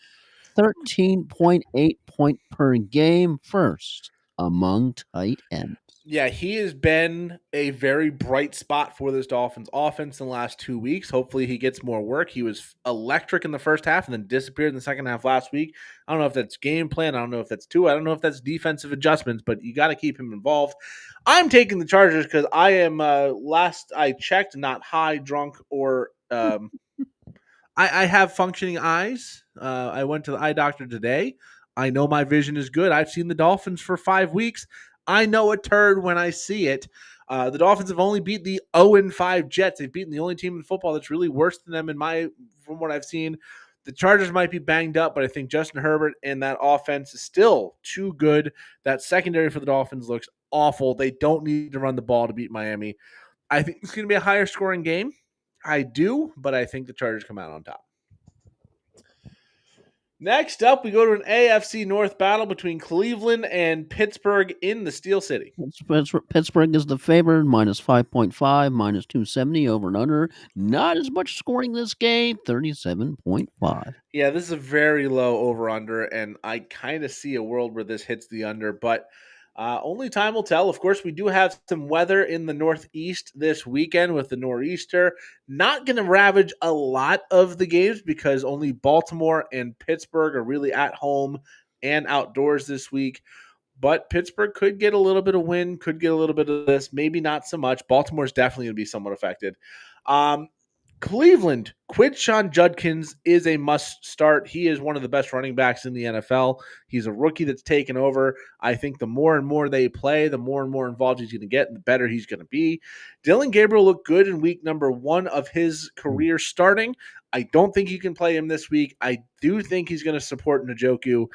13.8 point per game first among tight ends? Yeah, he has been a very bright spot for this Dolphins offense in the last 2 weeks. Hopefully, he gets more work. He was electric in the first half and then disappeared in the second half last week. I don't know if that's game plan. I don't know if that's Tua. I don't know if that's defensive adjustments, but you got to keep him involved. I'm taking the Chargers because I am, last I checked, not high, drunk, or I have functioning eyes. I went to the eye doctor today. I know my vision is good. I've seen the Dolphins for 5 weeks. I know a turd when I see it. The Dolphins have only beat the 0-5 Jets. They've beaten the only team in football that's really worse than them from what I've seen. The Chargers might be banged up, but I think Justin Herbert and that offense is still too good. That secondary for the Dolphins looks awful. They don't need to run the ball to beat Miami. I think it's going to be a higher scoring game. I do, but I think the Chargers come out on top. Next up, we go to an AFC North battle between Cleveland and Pittsburgh in the Steel City. Pittsburgh is the favorite, minus 5.5, minus 270 over and under. Not as much scoring this game, 37.5. Yeah, this is a very low over-under, and I kind of see a world where this hits the under, but only time will tell. Of course, we do have some weather in the Northeast this weekend with the nor'easter. Not going to ravage a lot of the games because only Baltimore and Pittsburgh are really at home and outdoors this week. But Pittsburgh could get a little bit of wind, could get a little bit of this, maybe not so much. Baltimore's definitely going to be somewhat affected. Cleveland, Quinshon Judkins is a must start. He is one of the best running backs in the NFL. He's a rookie that's taken over. I think the more and more they play, the more and more involved he's going to get, and the better he's going to be. Dillon Gabriel looked good in week number 1 of his career starting. I don't think you can play him this week. I do think he's going to support Njoku.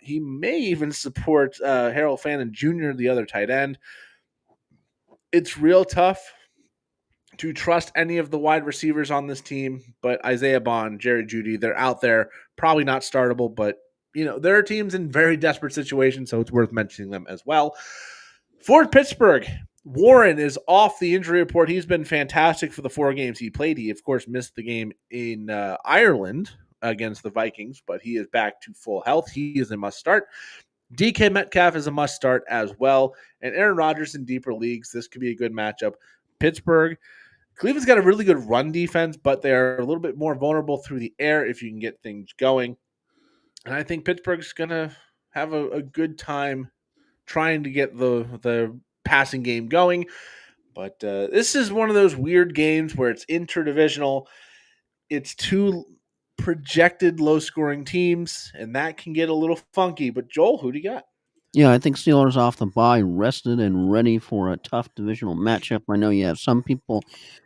He may even support Harold Fannin Jr., the other tight end. It's real tough to trust any of the wide receivers on this team, but Isaiah Bond, Jerry Jeudy, they're out there. Probably not startable, but there are teams in very desperate situations, so it's worth mentioning them as well. For Pittsburgh, Warren is off the injury report. He's been fantastic for the 4 games he played. He, of course, missed the game in Ireland against the Vikings, but he is back to full health. He is a must start. DK Metcalf is a must start as well. And Aaron Rodgers in deeper leagues, this could be a good matchup. Cleveland's got a really good run defense, but they're a little bit more vulnerable through the air if you can get things going. And I think Pittsburgh's going to have a good time trying to get the passing game going. But this is one of those weird games where it's interdivisional. It's two projected low scoring teams, and that can get a little funky. But Joel, who do you got? Yeah, I think Steelers off the bye, rested and ready for a tough divisional matchup. I know you have some people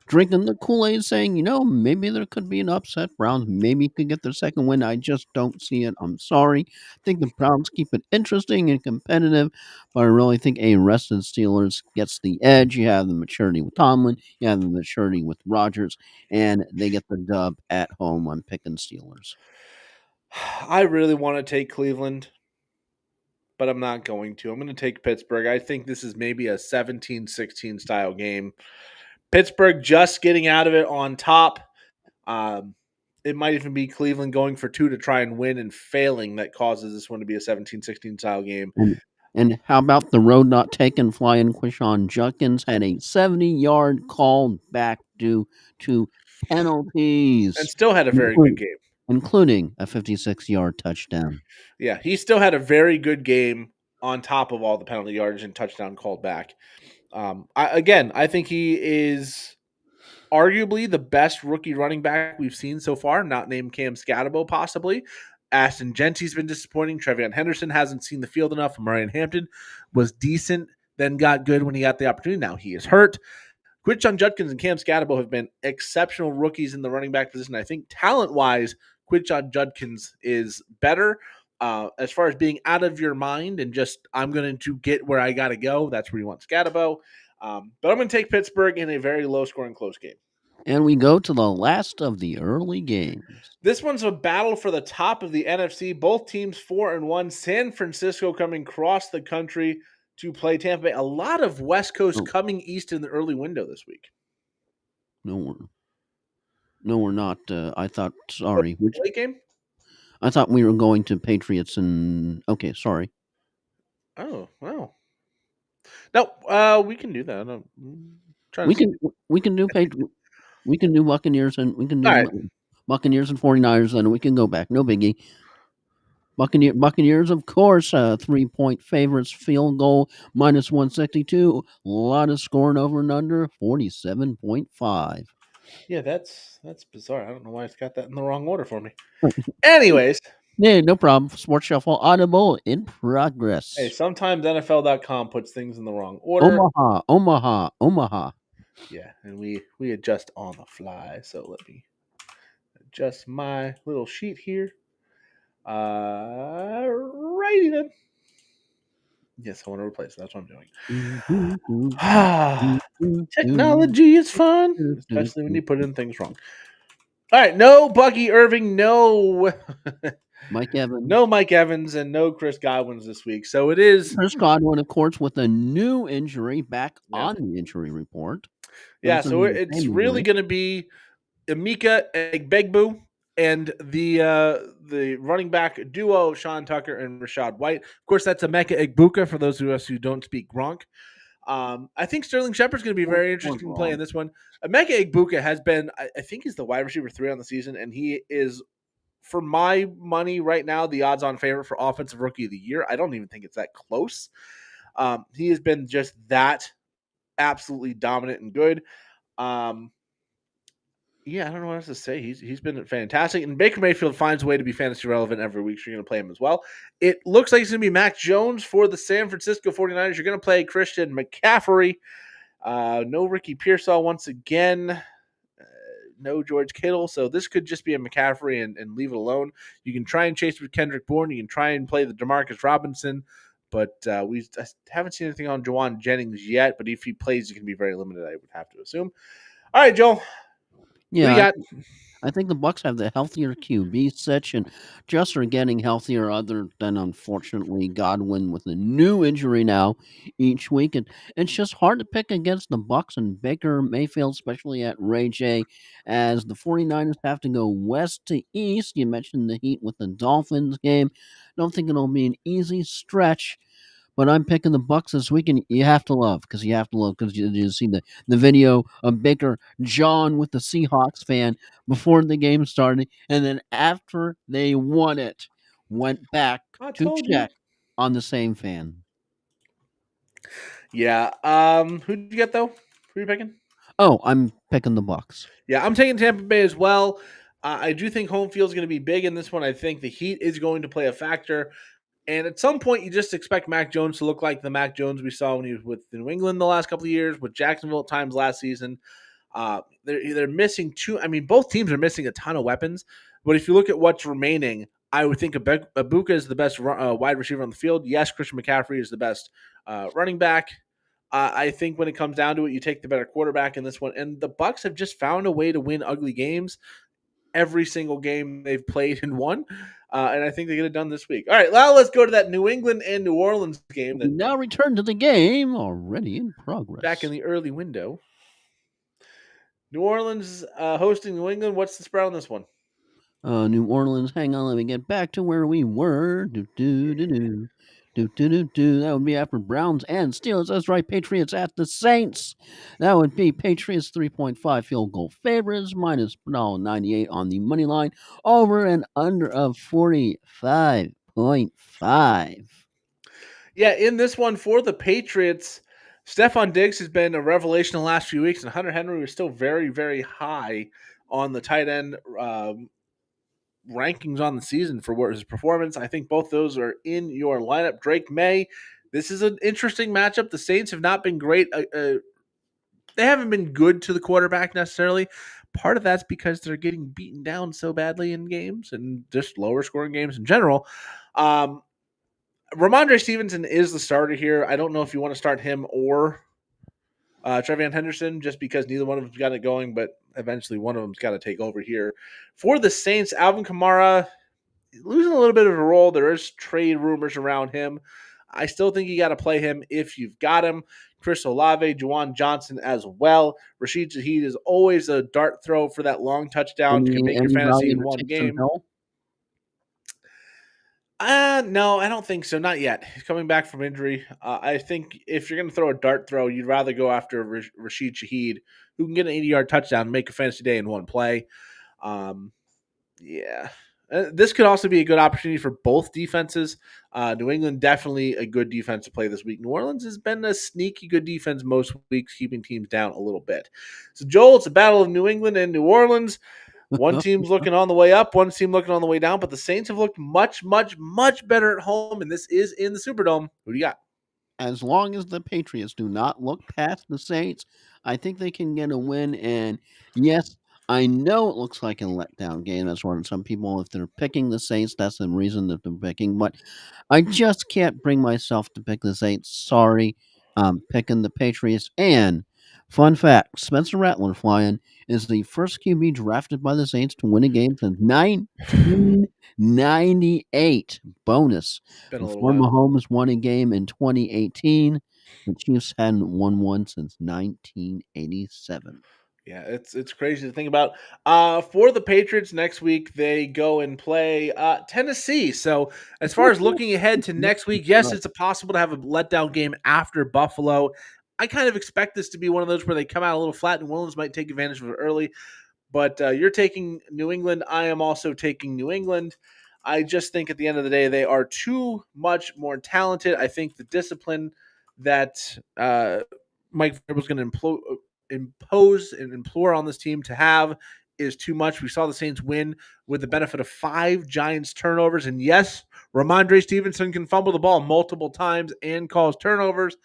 drinking the Kool-Aid saying, maybe there could be an upset. Browns maybe could get their second win. I just don't see it. I'm sorry. I think the Browns keep it interesting and competitive, but I really think a rested Steelers gets the edge. You have the maturity with Tomlin, you have the maturity with Rodgers, and they get the dub at home. I'm picking Steelers. I really want to take Cleveland, but I'm not going to. I'm going to take Pittsburgh. I think this is maybe a 17-16 style game. Pittsburgh just getting out of it on top. It might even be Cleveland going for two to try and win and failing that causes this one to be a 17-16 style game. And how about the road not taken flying Quishon Judkins had a 70-yard call back due to penalties. And still had a very good game. Including a 56-yard touchdown. Yeah, he still had a very good game on top of all the penalty yardage and touchdown called back. I think he is arguably the best rookie running back we've seen so far, not named Cam Scatabo possibly. Ashton Genty's been disappointing. Trevion Henderson hasn't seen the field enough. Marion Hampton was decent, then got good when he got the opportunity. Now he is hurt. Quinshon Judkins and Cam Scatabo have been exceptional rookies in the running back position. I think talent-wise, Quinshon Judkins is better. As far as being out of your mind and just, I'm going to get where I got to go, that's where you want Scatabo. But I'm going to take Pittsburgh in a very low-scoring close game. And we go to the last of the early games. This one's a battle for the top of the NFC. Both teams 4-1. San Francisco coming across the country to play Tampa Bay. A lot of West Coast coming east in the early window this week. No, we're not. I thought, sorry. Which late game? I thought we were going to Patriots and, okay, sorry. Oh, wow. No, we can do that. We can do Buccaneers and we can do Buccaneers and 49ers, and we can go back. No biggie. Buccaneers, of course, 3-point favorites, field goal minus 162. A lot of scoring over and under 47.5. Yeah, that's bizarre. I don't know why it's got that in the wrong order for me. Anyways. Yeah, no problem. Sports Shuffle Audible in progress. Hey, sometimes NFL.com puts things in the wrong order. Omaha. Yeah, and we adjust on the fly. So let me adjust my little sheet here. Righty then. Yes, I want to replace it. That's what I'm doing. Technology is fun, especially when you put in things wrong. All right, no Bucky Irving, no Mike Evans. No Mike Evans, and no Chris Godwin's this week. So it is Chris Godwin, of course, with a new injury back on the injury report. Yeah, so it's really going to be Emeka Egbegbue and the running back duo of Sean Tucker and Rashad White. Of course, that's Emeka Egbuka for those of us who don't speak Gronk. I think Sterling Shepard's going to be very interesting to play in this one. Emeka Egbuka has been, I think he's the wide receiver 3 on the season, and he is, for my money right now, the odds-on favorite for Offensive Rookie of the Year. I don't even think it's that close. He has been just that absolutely dominant and good. Yeah, I don't know what else to say. He's been fantastic. And Baker Mayfield finds a way to be fantasy relevant every week, so you're going to play him as well. It looks like it's going to be Mac Jones for the San Francisco 49ers. You're going to play Christian McCaffrey. No Ricky Pearsall once again. No George Kittle. So this could just be a McCaffrey and leave it alone. You can try and chase with Kendrick Bourne. You can try and play the DeMarcus Robinson. But we haven't seen anything on Jawan Jennings yet. But if he plays, he can be very limited, I would have to assume. All right, Joel. Yeah, I think the Bucs have the healthier QB Sitch, and just are getting healthier. Other than unfortunately Godwin with a new injury now each week, and it's just hard to pick against the Bucs and Baker Mayfield, especially at Ray J, as the 49ers have to go west to east. You mentioned the Heat with the Dolphins game. Don't think it'll be an easy stretch. But I'm picking the Bucs this week, and you have to love because you see the video of Baker John with the Seahawks fan before the game started, and then after they won it, went back I to told you. check on the same fan. Yeah. Who'd you get though? Who are you picking? Oh, I'm picking the Bucks. Yeah, I'm taking Tampa Bay as well. I do think home field is going to be big in this one. I think the heat is going to play a factor. And at some point, you just expect Mac Jones to look like the Mac Jones we saw when he was with New England the last couple of years, with Jacksonville at times last season. They're missing two. I mean, both teams are missing a ton of weapons. But if you look at what's remaining, I would think Ibuka is the best wide receiver on the field. Yes, Christian McCaffrey is the best running back. I think when it comes down to it, you take the better quarterback in this one. And the Bucks have just found a way to win ugly games every single game they've played and won. And I think they get it done this week. All right, now let's go to that New England and New Orleans game We that now return to the game, already in progress. back in the early window. New Orleans hosting New England. What's the spread on this one? New Orleans, hang on, let me get back to where we were. Do do do do. Do, do, do, do. That would be after Browns and Steelers. That's right. Patriots at the Saints. That would be Patriots 3.5 field goal favorites minus $1.98 on the money line. Over and under of 45.5. Yeah, in this one for the Patriots, Stephon Diggs has been a revelation the last few weeks, and Hunter Henry was still very, very high on the tight end rankings on the season for what his performance. I think both those are in your lineup. Drake May, this is an interesting matchup. The Saints have not been great. They haven't been good to the quarterback necessarily. Part of that's because they're getting beaten down so badly in games and just lower scoring games in general. Ramondre Stevenson is the starter here. I don't know if you want to start him or Trevion Henderson just because neither one of them's got it going, but eventually one of them's got to take over here. For the Saints, Alvin Kamara losing a little bit of a role. There is trade rumors around him. I still think you got to play him if you've got him. Chris Olave, Juwan Johnson as well. Rashid Shaheed is always a dart throw for that long touchdown. You can make your fantasy in one game. No, I don't think so. Not yet. He's coming back from injury. I think if you're going to throw a dart throw, you'd rather go after Rashid Shaheed, who can get an 80-yard touchdown and make a fantasy day in one play. Yeah. This could also be a good opportunity for both defenses. New England, definitely a good defense to play this week. New Orleans has been a sneaky good defense most weeks, keeping teams down a little bit. So, Joel, it's a battle of New England and New Orleans. One team's looking on the way up, one team looking on the way down, but the Saints have looked much, much, much better at home, and this is in the Superdome. Who do you got? As long as the Patriots do not look past the Saints, I think they can get a win. And yes, I know it looks like a letdown game. That's what some people, if they're picking the Saints, that's the reason that they're picking. But I just can't bring myself to pick the Saints. Sorry, I'm picking the Patriots. And fun fact, Spencer Rattler flying is the first QB drafted by the Saints to win a game since 1998. Bonus. Been a little Before while. Mahomes won a game in 2018, the Chiefs hadn't won one since 1987. Yeah, it's crazy to think about. For the Patriots next week, they go and play Tennessee. So as far as looking ahead to next week, yes, it's possible to have a letdown game after Buffalo. I kind of expect this to be one of those where they come out a little flat and Williams might take advantage of it early. But you're taking New England. I am also taking New England. I just think at the end of the day, they are too much more talented. I think the discipline that Mike Vrabel's going to impose and implore on this team to have is too much. We saw the Saints win with the benefit of 5 Giants turnovers. And yes, Ramondre Stevenson can fumble the ball multiple times and cause turnovers.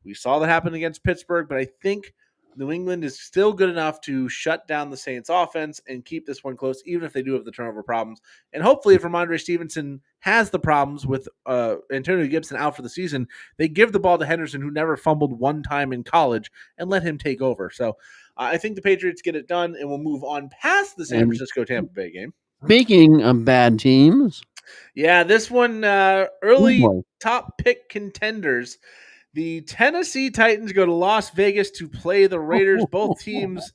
We saw that happen against Pittsburgh, but I think New England is still good enough to shut down the Saints offense and keep this one close, even if they do have the turnover problems. And hopefully if Ramondre Stevenson has the problems with Antonio Gibson out for the season, they give the ball to Henderson, who never fumbled one time in college, and let him take over. So I think the Patriots get it done, and we'll move on past the San Francisco-Tampa Bay game. Speaking of bad teams. Yeah, this one, early top pick contenders. The Tennessee Titans go to Las Vegas to play the Raiders. Both teams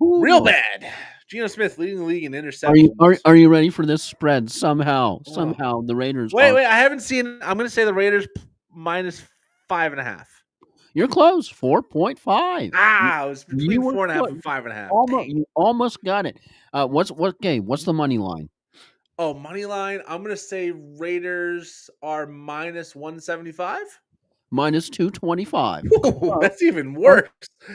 real bad. Geno Smith leading the league in interceptions. Are you ready for this spread? Somehow the Raiders. Wait, I haven't seen. I'm going to say the Raiders minus 5.5. You're close. 4.5. It was between 4.5 and 5.5. You almost got it. What's the money line? Oh, money line. I'm gonna say Raiders are minus 175. Minus 225. Ooh, that's even What? worse.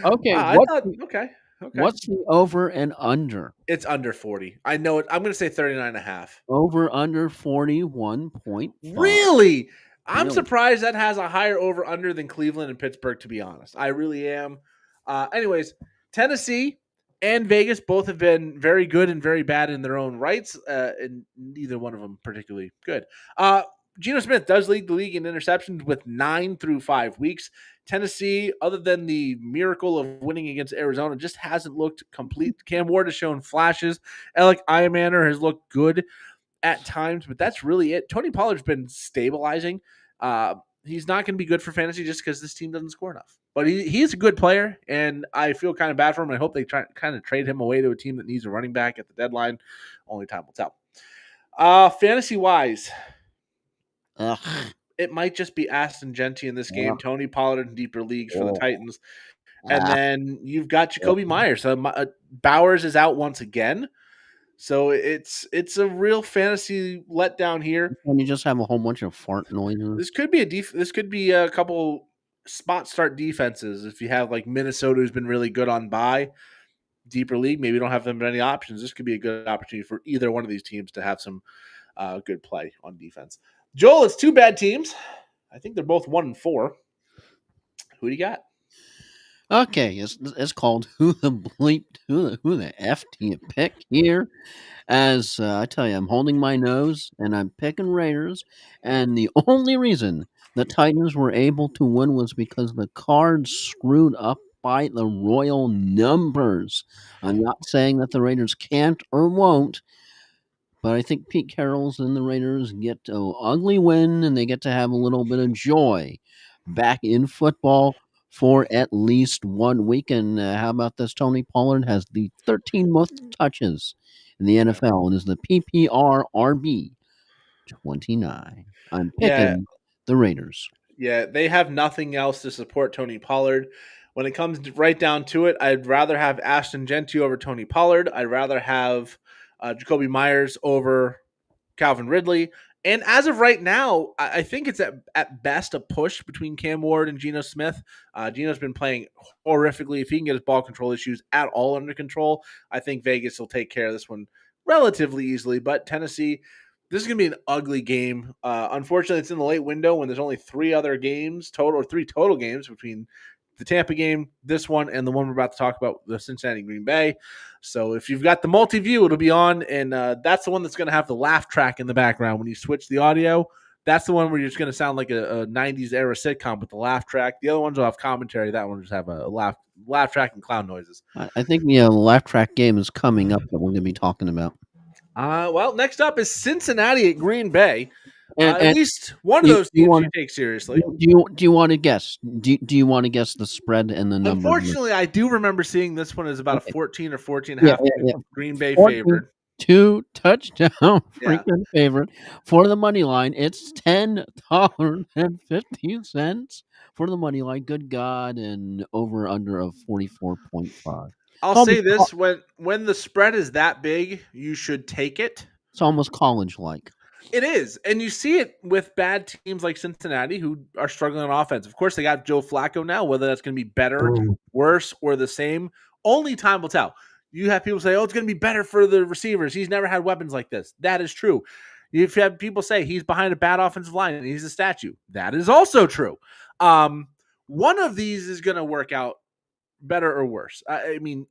Okay, Wow, I thought okay. what's the over and under? It's under 40. I know it. I'm gonna say 39 and a half. Over under 41.5. Really? I'm Really? surprised that has a higher over under than Cleveland and Pittsburgh, to be honest. I really am. Anyways, Tennessee and Vegas both have been very good and very bad in their own rights, and neither one of them particularly good. Geno Smith does lead the league in interceptions with 9 through 5 weeks. Tennessee, other than the miracle of winning against Arizona, just hasn't looked complete. Cam Ward has shown flashes. Alec Iamaner has looked good at times, but that's really it. Tony Pollard's been stabilizing. He's not going to be good for fantasy just because this team doesn't score enough. But he's a good player, and I feel kind of bad for him. I hope they try kind of trade him away to a team that needs a running back at the deadline. Only time will tell. Fantasy wise, Ugh. it might just be Aston Genty in this game. Yeah. Tony Pollard in deeper leagues for the Oh. Titans, and Ah. then you've got Jacoby Myers. So Bowers is out once again. So it's a real fantasy letdown here. When you just have a whole bunch of fart noises. This could be this could be a couple spot start defenses. If you have like Minnesota, who's been really good on bye, deeper league, maybe you don't have them any options. This could be a good opportunity for either one of these teams to have some good play on defense. Joel, it's two bad teams. I think they're both 1-4. Who do you got? Okay, it's called who the f do you pick here? As I tell you, I'm holding my nose and I'm picking Raiders, and the only reason the Titans were able to win was because the Cards screwed up by the royal numbers. I'm not saying that the Raiders can't or won't, but I think Pete Carroll's and the Raiders get an ugly win, and they get to have a little bit of joy back in football for at least 1 week. And how about this? Tony Pollard has the 13 most touches in the NFL and is the PPR RB 29. I'm Yeah, picking the Raiders. yeah, they have nothing else to support Tony Pollard. When it comes right down to it, I'd rather have Ashton Genty over Tony Pollard. I'd rather have Jacoby Myers over Calvin Ridley. And as of right now, I think it's at best a push between Cam Ward and Geno Smith. Geno's been playing horrifically. If he can get his ball control issues at all under control, I think Vegas will take care of this one relatively easily. But Tennessee, this is going to be an ugly game. Unfortunately, it's in the late window when there's only three total games between the Tampa game, this one, and the one we're about to talk about, the Cincinnati Green Bay. So if you've got the multi-view, it'll be on, and that's the one that's going to have the laugh track in the background. When you switch the audio, that's the one where you're just going to sound like a 90s era sitcom with the laugh track. The other ones will have commentary. That one will just have a laugh track and clown noises. I think the laugh track game is coming up that we're going to be talking about. Well, next up is Cincinnati at Green Bay. And At least one of those teams you take seriously. Do you want to guess? Do you want to guess the spread and the number? Unfortunately, I do remember seeing this one as about a 14 or 14 and a half Green Bay 14, favorite. 2 touchdown freaking favorite for the money line. It's $10.50 for the money line. Good God, and over under of 44.5. I'll say this: when the spread is that big, you should take it. It's almost college like. It is, and you see it with bad teams like Cincinnati who are struggling on offense. Of course, they got Joe Flacco now. Whether that's going to be better, worse, or the same, only time will tell. You have people say, "Oh, it's going to be better for the receivers. He's never had weapons like this." That is true. If you have people say he's behind a bad offensive line and he's a statue, that is also true. One of these is going to work out better or worse. I mean,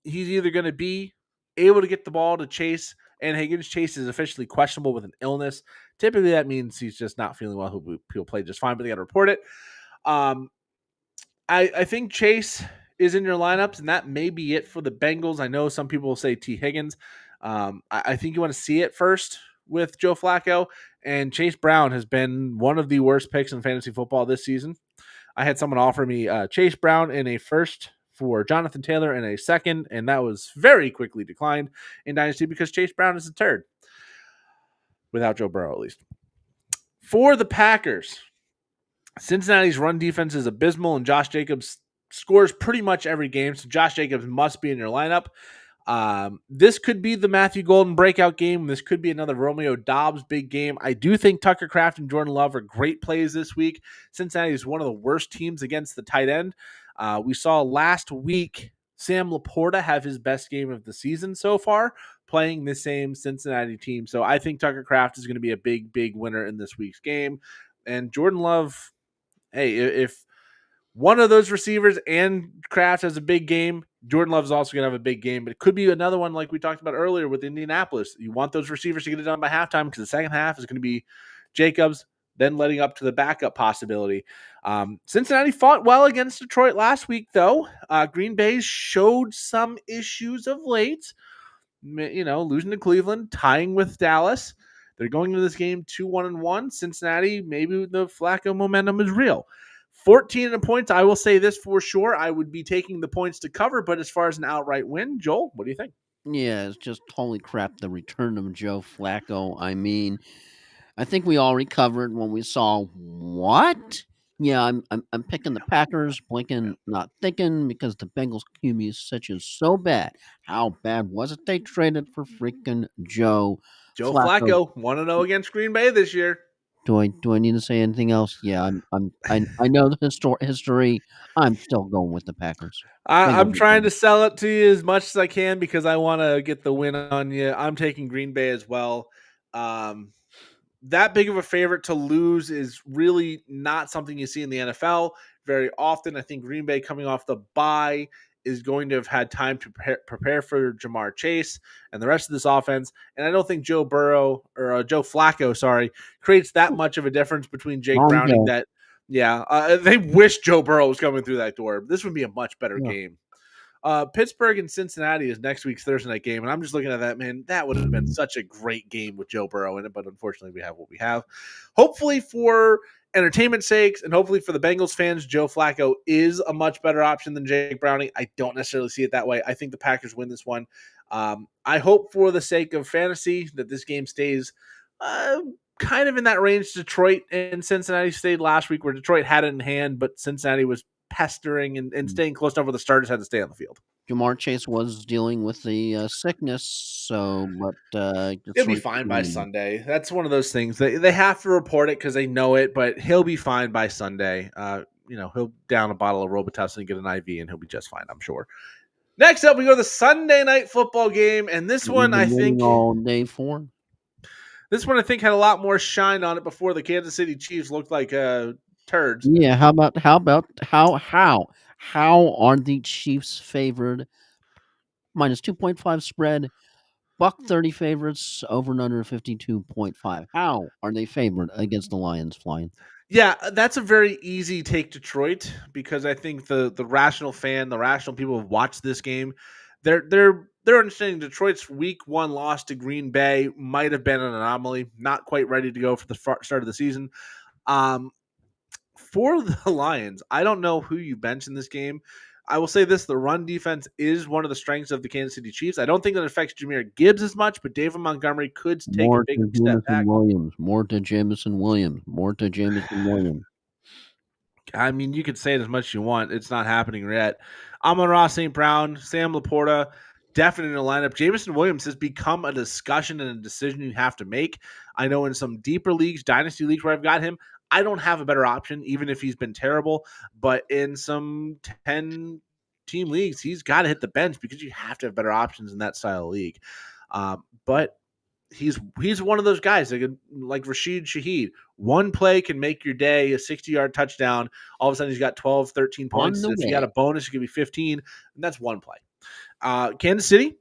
he's either going to be able to get the ball to Chase, and Higgins. Chase is officially questionable with an illness. Typically, that means he's just not feeling well. He'll play just fine, but they got to report it. I think Chase is in your lineups, and that may be it for the Bengals. I know some people will say T. Higgins. I think you want to see it first with Joe Flacco, and Chase Brown has been one of the worst picks in fantasy football this season. I had someone offer me Chase Brown in a first for Jonathan Taylor in a second, and that was very quickly declined in Dynasty because Chase Brown is a turd. Without Joe Burrow, at least. For the Packers, Cincinnati's run defense is abysmal, and Josh Jacobs scores pretty much every game, so Josh Jacobs must be in your lineup. This could be the Matthew Golden breakout game. This could be another Romeo Dobbs big game. I do think Tucker Kraft and Jordan Love are great plays this week. Cincinnati is one of the worst teams against the tight end. We saw last week Sam Laporta have his best game of the season so far, playing the same Cincinnati team. So I think Tucker Kraft is going to be a big, big winner in this week's game. And Jordan Love, hey, if one of those receivers and Kraft has a big game, Jordan Love is also going to have a big game. But it could be another one like we talked about earlier with Indianapolis. You want those receivers to get it done by halftime because the second half is going to be Jacobs, then letting up to the backup possibility. Cincinnati fought well against Detroit last week, though. Green Bay showed some issues of late. Losing to Cleveland, tying with Dallas. They're going into this game 2-1-1. Cincinnati, maybe the Flacco momentum is real. 14 points. I will say this for sure. I would be taking the points to cover, but as far as an outright win, Joel, what do you think? Yeah, it's just holy crap, the return of Joe Flacco. I mean, I think we all recovered when we saw what? Yeah, I'm picking the Packers, blinking, not thinking, because the Bengals QB usage is so bad. How bad was it they traded for freaking Joe Joe Flacco? Flacco, 1-0 against Green Bay this year. Do I need to say anything else? Yeah, I know the history. I'm still going with the Packers. I'm Bengals trying to return. sell it to you as much as I can because I want to get the win on you. I'm taking Green Bay as well. That big of a favorite to lose is really not something you see in the NFL very often. I think Green Bay coming off the bye is going to have had time to prepare for Jamar Chase and the rest of this offense. And I don't think Joe Flacco, creates that much of a difference between Jake Wrong Browning Joe. that, they wish Joe Burrow was coming through that door. This would be a much better Yeah. game. Pittsburgh and Cincinnati is next week's Thursday night game, and I'm just looking at that, man. That would have been such a great game with Joe Burrow in it, but unfortunately, we have what we have. Hopefully, for entertainment sakes, and hopefully for the Bengals fans, Joe Flacco is a much better option than Jake Browning. I don't necessarily see it that way. I think the Packers win this one. I hope, for the sake of fantasy, that this game stays kind of in that range. Detroit and Cincinnati stayed last week, where Detroit had it in hand, but Cincinnati was pestering and staying close enough where the starters had to stay on the field. Jamar Chase was dealing with the sickness, so He'll be fine by Sunday. That's one of those things. They have to report it because they know it, but he'll be fine by Sunday. He'll down a bottle of Robitussin and get an IV, and he'll be just fine, I'm sure. Next up, we go to the Sunday night football game, and this one I think all day for. This one I think had a lot more shine on it before the Kansas City Chiefs looked like turds. Yeah, how are the Chiefs favored? -2.5 spread, $1.30 favorites, over and under 52.5. How are they favored against the Lions flying? Yeah, that's a very easy take Detroit because I think the rational fan, the rational people who watch this game, they're understanding Detroit's week 1 loss to Green Bay might have been an anomaly, not quite ready to go for the start of the season. For the Lions, I don't know who you bench in this game. I will say this: the run defense is one of the strengths of the Kansas City Chiefs. I don't think that affects Jahmyr Gibbs as much, but David Montgomery could take a big step back. More to Jameson Williams. I mean, you could say it as much as you want. It's not happening yet. Amon-Ra St. Brown, Sam Laporta, definitely in the lineup. Jameson Williams has become a discussion and a decision you have to make. I know in some deeper leagues, dynasty leagues where I've got him, I don't have a better option, even if he's been terrible. But in some 10-team leagues, he's got to hit the bench because you have to have better options in that style of league. But he's one of those guys like Rashid Shaheed. One play can make your day, a 60-yard touchdown. All of a sudden, he's got 12, 13 points. If he got a bonus, it could be 15, and that's one play. Kansas City,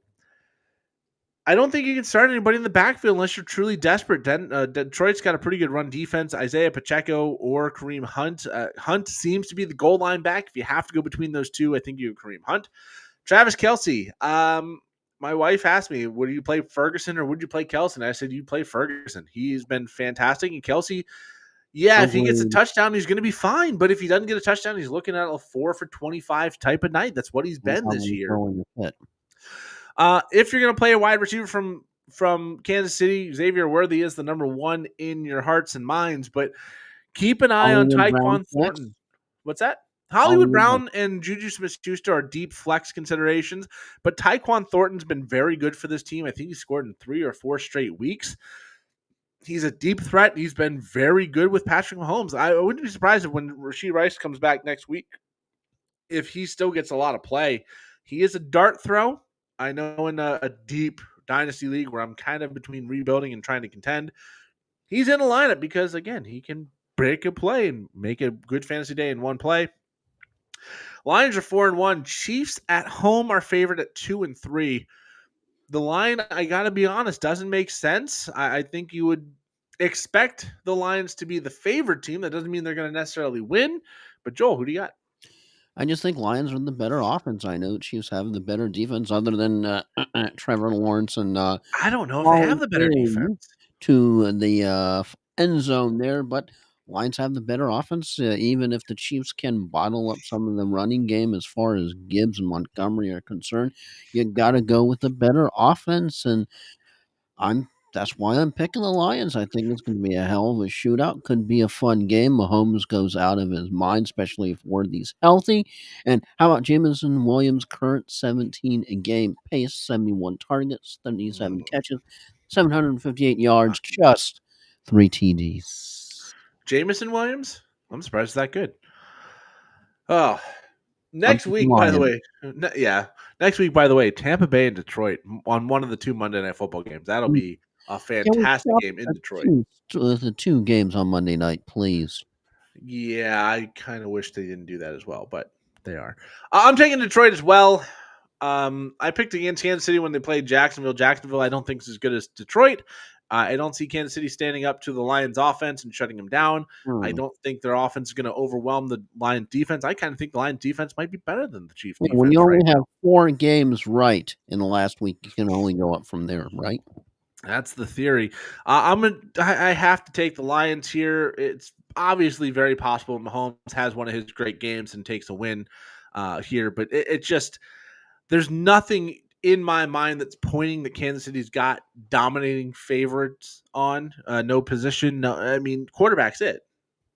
I don't think you can start anybody in the backfield unless you're truly desperate. Detroit's got a pretty good run defense. Isaiah Pacheco or Kareem Hunt. Hunt seems to be the goal line back. If you have to go between those two, I think you have Kareem Hunt. Travis Kelce. My wife asked me, would you play Ferguson or would you play Kelce? And I said, you play Ferguson. He's been fantastic. And Kelce, if he gets a touchdown, he's going to be fine. But if he doesn't get a touchdown, he's looking at a 4 for 25 type of night. That's what he's been this year. If you're going to play a wide receiver from Kansas City, Xavier Worthy is the number 1 in your hearts and minds. But keep an eye on Tyquan Thornton. What's that? Hollywood Hollywood. Brown and Juju Smith-Schuster are deep flex considerations, but Tyquan Thornton's been very good for this team. I think he scored in 3 or 4 straight weeks. He's a deep threat. He's been very good with Patrick Mahomes. I wouldn't be surprised if when Rashee Rice comes back next week, if he still gets a lot of play. He is a dart throw. I know in a deep dynasty league where I'm kind of between rebuilding and trying to contend, he's in a lineup because, again, he can break a play and make a good fantasy day in one play. Lions are 4-1. Chiefs at home are favored at 2-3. The line, I got to be honest, doesn't make sense. I think you would expect the Lions to be the favored team. That doesn't mean they're going to necessarily win. But Joel, who do you got? I just think Lions are the better offense. I know Chiefs have the better defense, other than Trevor Lawrence and I don't know if they have falling the better in defense. to the end zone there, but Lions have the better offense. Even if the Chiefs can bottle up some of the running game as far as Gibbs and Montgomery are concerned, you got to go with the better offense, and that's why I'm picking the Lions. I think it's going to be a hell of a shootout. Could be a fun game. Mahomes goes out of his mind, especially if Worthy's healthy. And how about Jameson Williams' current 17 a game pace, 71 targets, 77 catches, 758 yards, just 3 TDs. Jameson Williams? I'm surprised it's that good. Oh, I'm next picking week, by the Lions. way, next week, by the way, Tampa Bay and Detroit on one of the 2 Monday Night Football games. That'll be a Can we fantastic stop game in at Detroit. the two games on Monday night, please? Yeah, I kind of wish they didn't do that as well, but they are. I'm taking Detroit as well. I picked against Kansas City when they played Jacksonville. Jacksonville, I don't think is as good as Detroit. I don't see Kansas City standing up to the Lions' offense and shutting them down. I don't think their offense is going to overwhelm the Lions' defense. I kind of think the Lions' defense might be better than the Chiefs' When defense you right only now. have 4 games right in the last week, you can only go up from there, right? That's the theory. I have to take the Lions here. It's obviously very possible Mahomes has one of his great games and takes a win here, but it just there's nothing in my mind that's pointing that Kansas City's got dominating favorites on no position. No, I mean quarterback's it.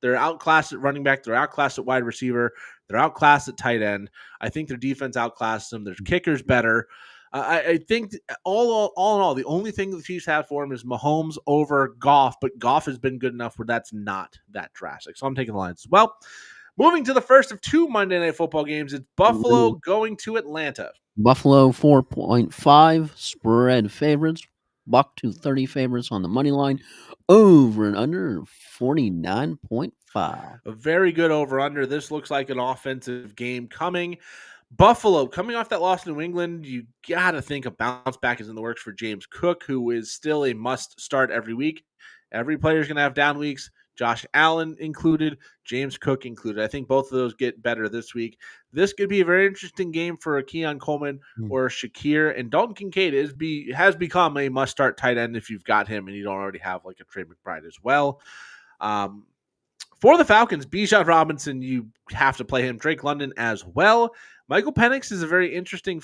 They're outclassed at running back. They're outclassed at wide receiver. They're outclassed at tight end. I think their defense outclassed them. Their kicker's better. I think all in all, the only thing the Chiefs have for him is Mahomes over Goff, but Goff has been good enough where that's not that drastic. So I'm taking the Lions as well. Moving to the first of 2 Monday Night Football games, it's Buffalo going to Atlanta. Buffalo 4.5 spread favorites. Buck 230 favorites on the money line. Over and under 49.5. A very good over-under. This looks like an offensive game coming. Buffalo, coming off that loss to New England, you got to think a bounce back is in the works for James Cook, who is still a must start every week. Every player is going to have down weeks. Josh Allen included, James Cook included. I think both of those get better this week. This could be a very interesting game for a Keon Coleman or Shakir. And Dalton Kincaid has become a must-start tight end if you've got him and you don't already have like a Trey McBride as well. For the Falcons, Bijan Robinson, you have to play him. Drake London as well. Michael Penix is a very interesting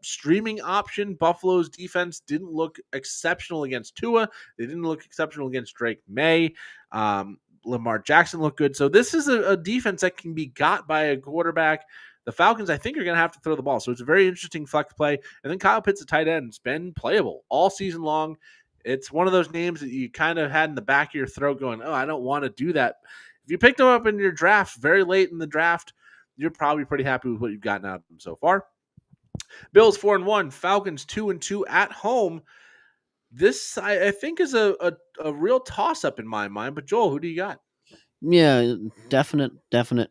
streaming option. Buffalo's defense didn't look exceptional against Tua. They didn't look exceptional against Drake May. Lamar Jackson looked good. So this is a defense that can be got by a quarterback. The Falcons, I think, are going to have to throw the ball. So it's a very interesting flex play. And then Kyle Pitts, a tight end, has been playable all season long. It's one of those names that you kind of had in the back of your throat going, oh, I don't want to do that. If you picked him up in your draft very late in the draft, you're probably pretty happy with what you've gotten out of him so far. Bills 4-1, Falcons 2-2 at home. This, I think, is a real toss-up in my mind. But, Joel, who do you got? Yeah, definite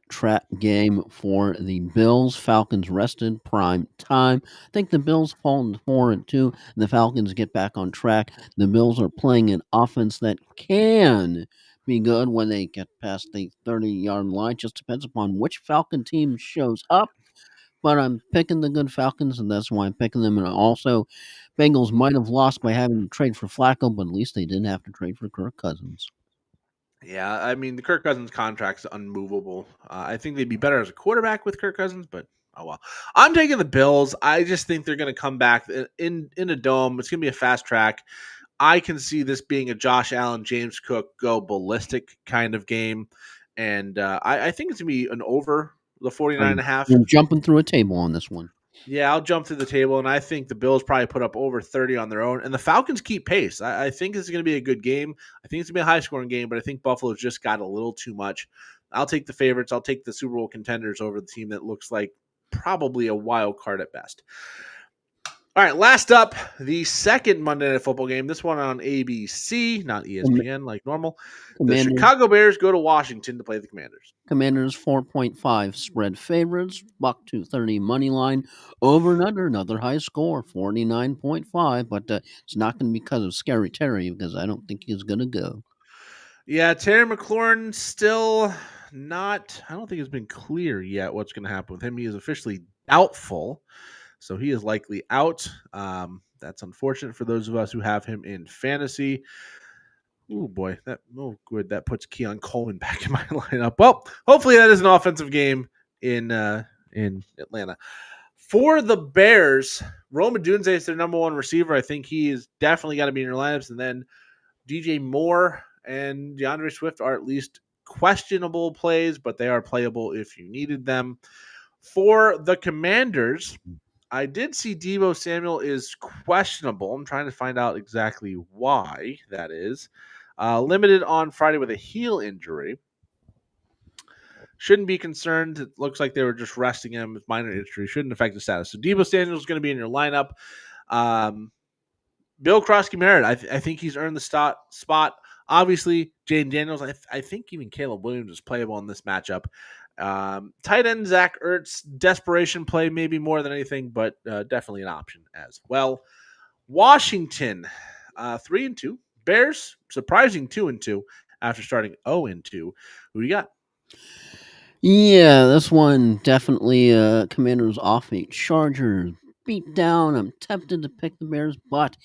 trap game for the Bills. Falcons rested prime time. I think the Bills fall to 4-2. The Falcons get back on track. The Bills are playing an offense that can be good when they get past the 30-yard line. Just depends upon which Falcon team shows up. But I'm picking the good Falcons, and that's why I'm picking them. And also, Bengals might have lost by having to trade for Flacco, but at least they didn't have to trade for Kirk Cousins. Yeah, I mean, the Kirk Cousins contract's unmovable. I think they'd be better as a quarterback with Kirk Cousins, but oh well. I'm taking the Bills. I just think they're going to come back in a dome. It's going to be a fast track. I can see this being a Josh Allen, James Cook go ballistic kind of game. And I think it's going to be an over the 49.5. You're jumping through a table on this one. Yeah, I'll jump through the table, and I think the Bills probably put up over 30 on their own, and the Falcons keep pace. I think this is going to be a good game. I think it's going to be a high-scoring game, but I think Buffalo's just got a little too much. I'll take the favorites. I'll take the Super Bowl contenders over the team that looks like probably a wild card at best. All right, last up, the second Monday Night Football game. This one on ABC, not ESPN like normal. Commanders. The Chicago Bears go to Washington to play the Commanders. Commanders 4.5 spread favorites, buck 230 money line, over and under another high score, 49.5. But it's not going to be because of Scary Terry, because I don't think he's going to go. Yeah, Terry McLaurin still not. I don't think it's been clear yet what's going to happen with him. He is officially doubtful. So he is likely out. That's unfortunate for those of us who have him in fantasy. Oh boy, good. That puts Keon Coleman back in my lineup. Well, hopefully that is an offensive game in Atlanta. For the Bears, Rome Odunze is their number one receiver. I think he is definitely got to be in your lineups. And then DJ Moore and DeAndre Swift are at least questionable plays, but they are playable if you needed them. For the Commanders, I did see Deebo Samuel is questionable. I'm trying to find out exactly why that is. Limited on Friday with a heel injury. Shouldn't be concerned. It looks like they were just resting him with minor injury. Shouldn't affect the status. So Deebo Samuel is going to be in your lineup. Bill Krosky-Merritt, I think he's earned the spot. Obviously, Jaden Daniels. I think even Caleb Williams is playable in this matchup. Tight end Zach Ertz, desperation play maybe more than anything, but definitely an option as well. Washington, 3-2. Bears, surprising 2-2 after starting 0-2. Who do you got? Yeah, this one definitely Commanders off a Chargers beat down. I'm tempted to pick the Bears, but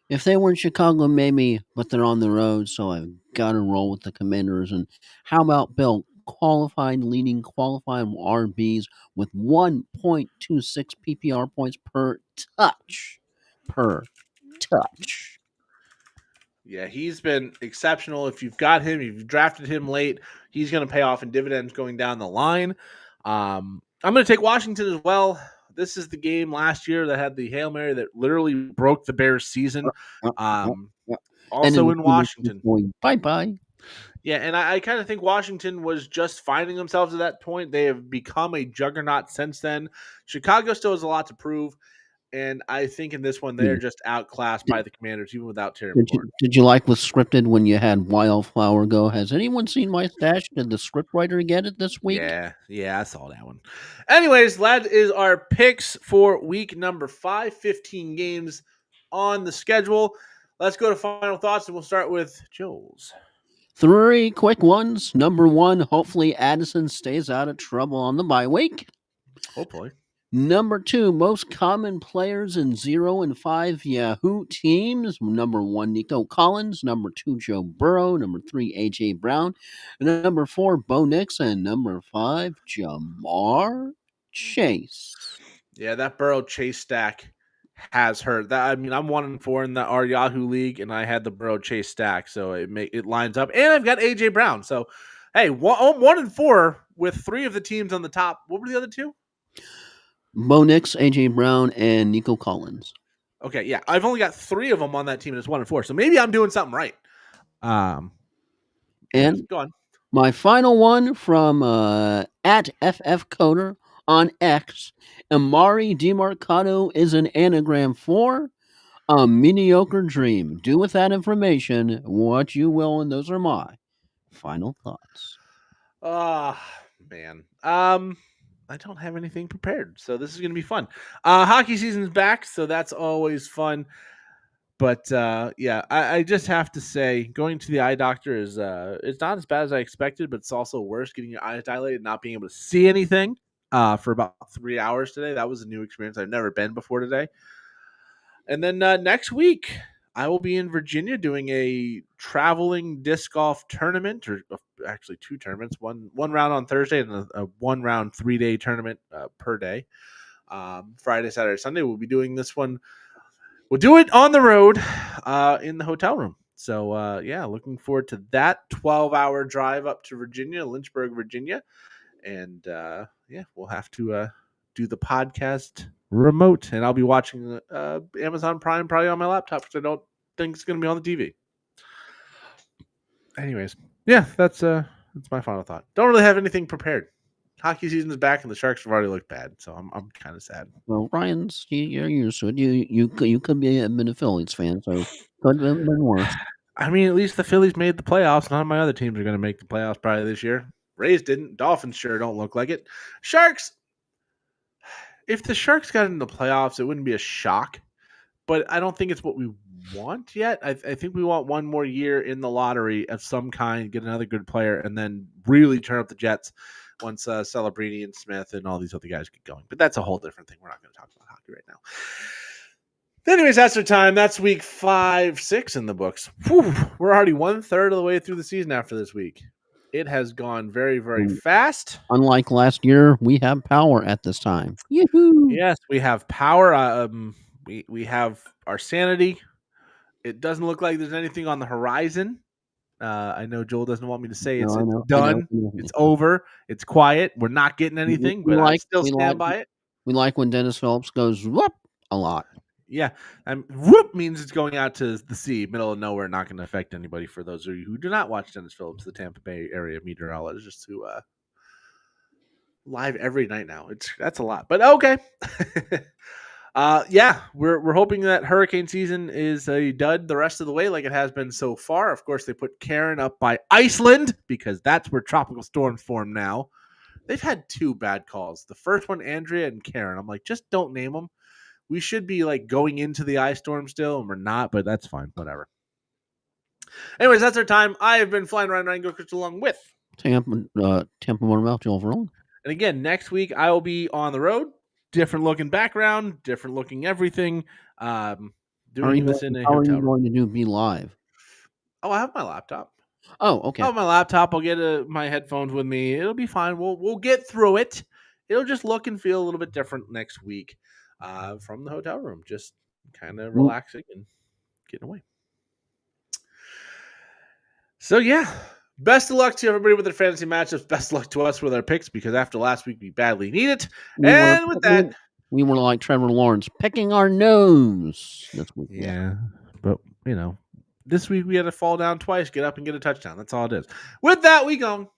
if they were in Chicago, maybe, but they're on the road, so I've got to roll with the Commanders. And how about Bill? Leading qualified RBs with 1.26 PPR points per touch. Yeah, he's been exceptional. If you've got him, if you've drafted him late, he's going to pay off in dividends going down the line. I'm going to take Washington as well. This is the game last year that had the Hail Mary that literally broke the Bears' season. Also in Washington. Bye-bye. Yeah, and I kind of think Washington was just finding themselves at that point. They have become a juggernaut since then. Chicago still has a lot to prove. And I think in this one, they're just outclassed by the Commanders, even without Terry McLaurin. Did you like what's scripted when you had Wildflower go? Has anyone seen my stash? Did the scriptwriter get it this week? Yeah, I saw that one. Anyways, that is our picks for week number 5. 15 games on the schedule. Let's go to final thoughts, and we'll start with Joel's. 3 quick ones. Number 1, hopefully Addison stays out of trouble on the bye week. Hopefully. Number 2, most common players in 0 and 5 Yahoo teams. Number 1, Nico Collins. Number 2, Joe Burrow. Number 3, A.J. Brown. Number 4, Bo Nix. And number 5, Ja'Marr Chase. Yeah, that Burrow Chase stack has hurt. I'm 1-4 in our Yahoo league, and I had the Burrow Chase stack, so it lines up. And I've got A.J. Brown. So, hey, 1-4 with 3 of the teams on the top. What were the other 2? Bo Nix, A.J. Brown, and Nico Collins. Okay, yeah. I've only got 3 of them on that team, and it's 1-4. So maybe I'm doing something right. And go on. My final one from at FFCoder on X. Amari DeMarcado is an anagram for a mediocre dream. Do with that information what you will, and those are my final thoughts. Man. I don't have anything prepared, so this is going to be fun. Hockey season's back, so that's always fun. But I just have to say, going to the eye doctor is it's not as bad as I expected, but it's also worse getting your eyes dilated and not being able to see anything for about 3 hours today. That was a new experience. I've never been before today. And then next week, I will be in Virginia doing a traveling disc golf tournament, or actually 2 tournaments, one round on Thursday and a 1-round 3-day tournament per day. Friday, Saturday, Sunday, we'll be doing this one. We'll do it on the road in the hotel room. So, looking forward to that 12-hour drive up to Virginia, Lynchburg, Virginia. And, yeah, we'll have to do the podcast remote, and I'll be watching Amazon Prime probably on my laptop because I don't think it's going to be on the TV. Anyways, yeah, that's my final thought. Don't really have anything prepared. Hockey season is back, and the Sharks have already looked bad, so I'm kind of sad. Well, Ryan's you're used to it. You could be a Phillies fan, so could have been worse. I mean, at least the Phillies made the playoffs. None of my other teams are going to make the playoffs probably this year. Rays didn't. Dolphins sure don't look like it. Sharks. If the Sharks got into the playoffs, it wouldn't be a shock. But I don't think it's what we want yet. I think we want one more year in the lottery of some kind, get another good player, and then really turn up the Jets once Celebrini and Smith and all these other guys get going. But that's a whole different thing. We're not going to talk about hockey right now. Anyways, that's our time. That's week 5, 6 in the books. Whew, we're already 1/3 of the way through the season after this week. It has gone very, very fast. Unlike last year, we have power at this time. Yoo-hoo! Yes, we have power. We have our sanity. It doesn't look like there's anything on the horizon. I know Joel doesn't want me to say it's done. It's over. It's quiet. We're not getting anything, but I still stand by it. We like when Dennis Phillips goes whoop a lot. Yeah, whoop means it's going out to the sea, middle of nowhere, not going to affect anybody. For those of you who do not watch Dennis Phillips, the Tampa Bay area meteorologist who live every night now. That's a lot, but okay. Yeah, we're hoping that hurricane season is a dud the rest of the way, like it has been so far. Of course, they put Karen up by Iceland because that's where tropical storms form now. They've had 2 bad calls. The first one, Andrea and Karen. I'm like, just don't name them. We should be like going into the ice storm still, and we're not, but that's fine. Whatever. Anyways, that's our time. I have been flying Ryan Gilchrist along with Tampa Motormouth Joel Verone. And again, next week I will be on the road. Different looking background, different looking everything. Doing this in a hotel room. How are you going to do be live? Oh, I have my laptop. Oh, okay. I have my laptop. I'll get my headphones with me. It'll be fine. We'll get through it. It'll just look and feel a little bit different next week from the hotel room. Just kind of relaxing and getting away. So yeah, best of luck to everybody with their fantasy matchups. Best of luck to us with our picks because after last week we badly need it. And with that, we were like Trevor Lawrence picking our nose this week. Yeah, but this week we had to fall down twice, get up and get a touchdown. That's all it is. With that, we go.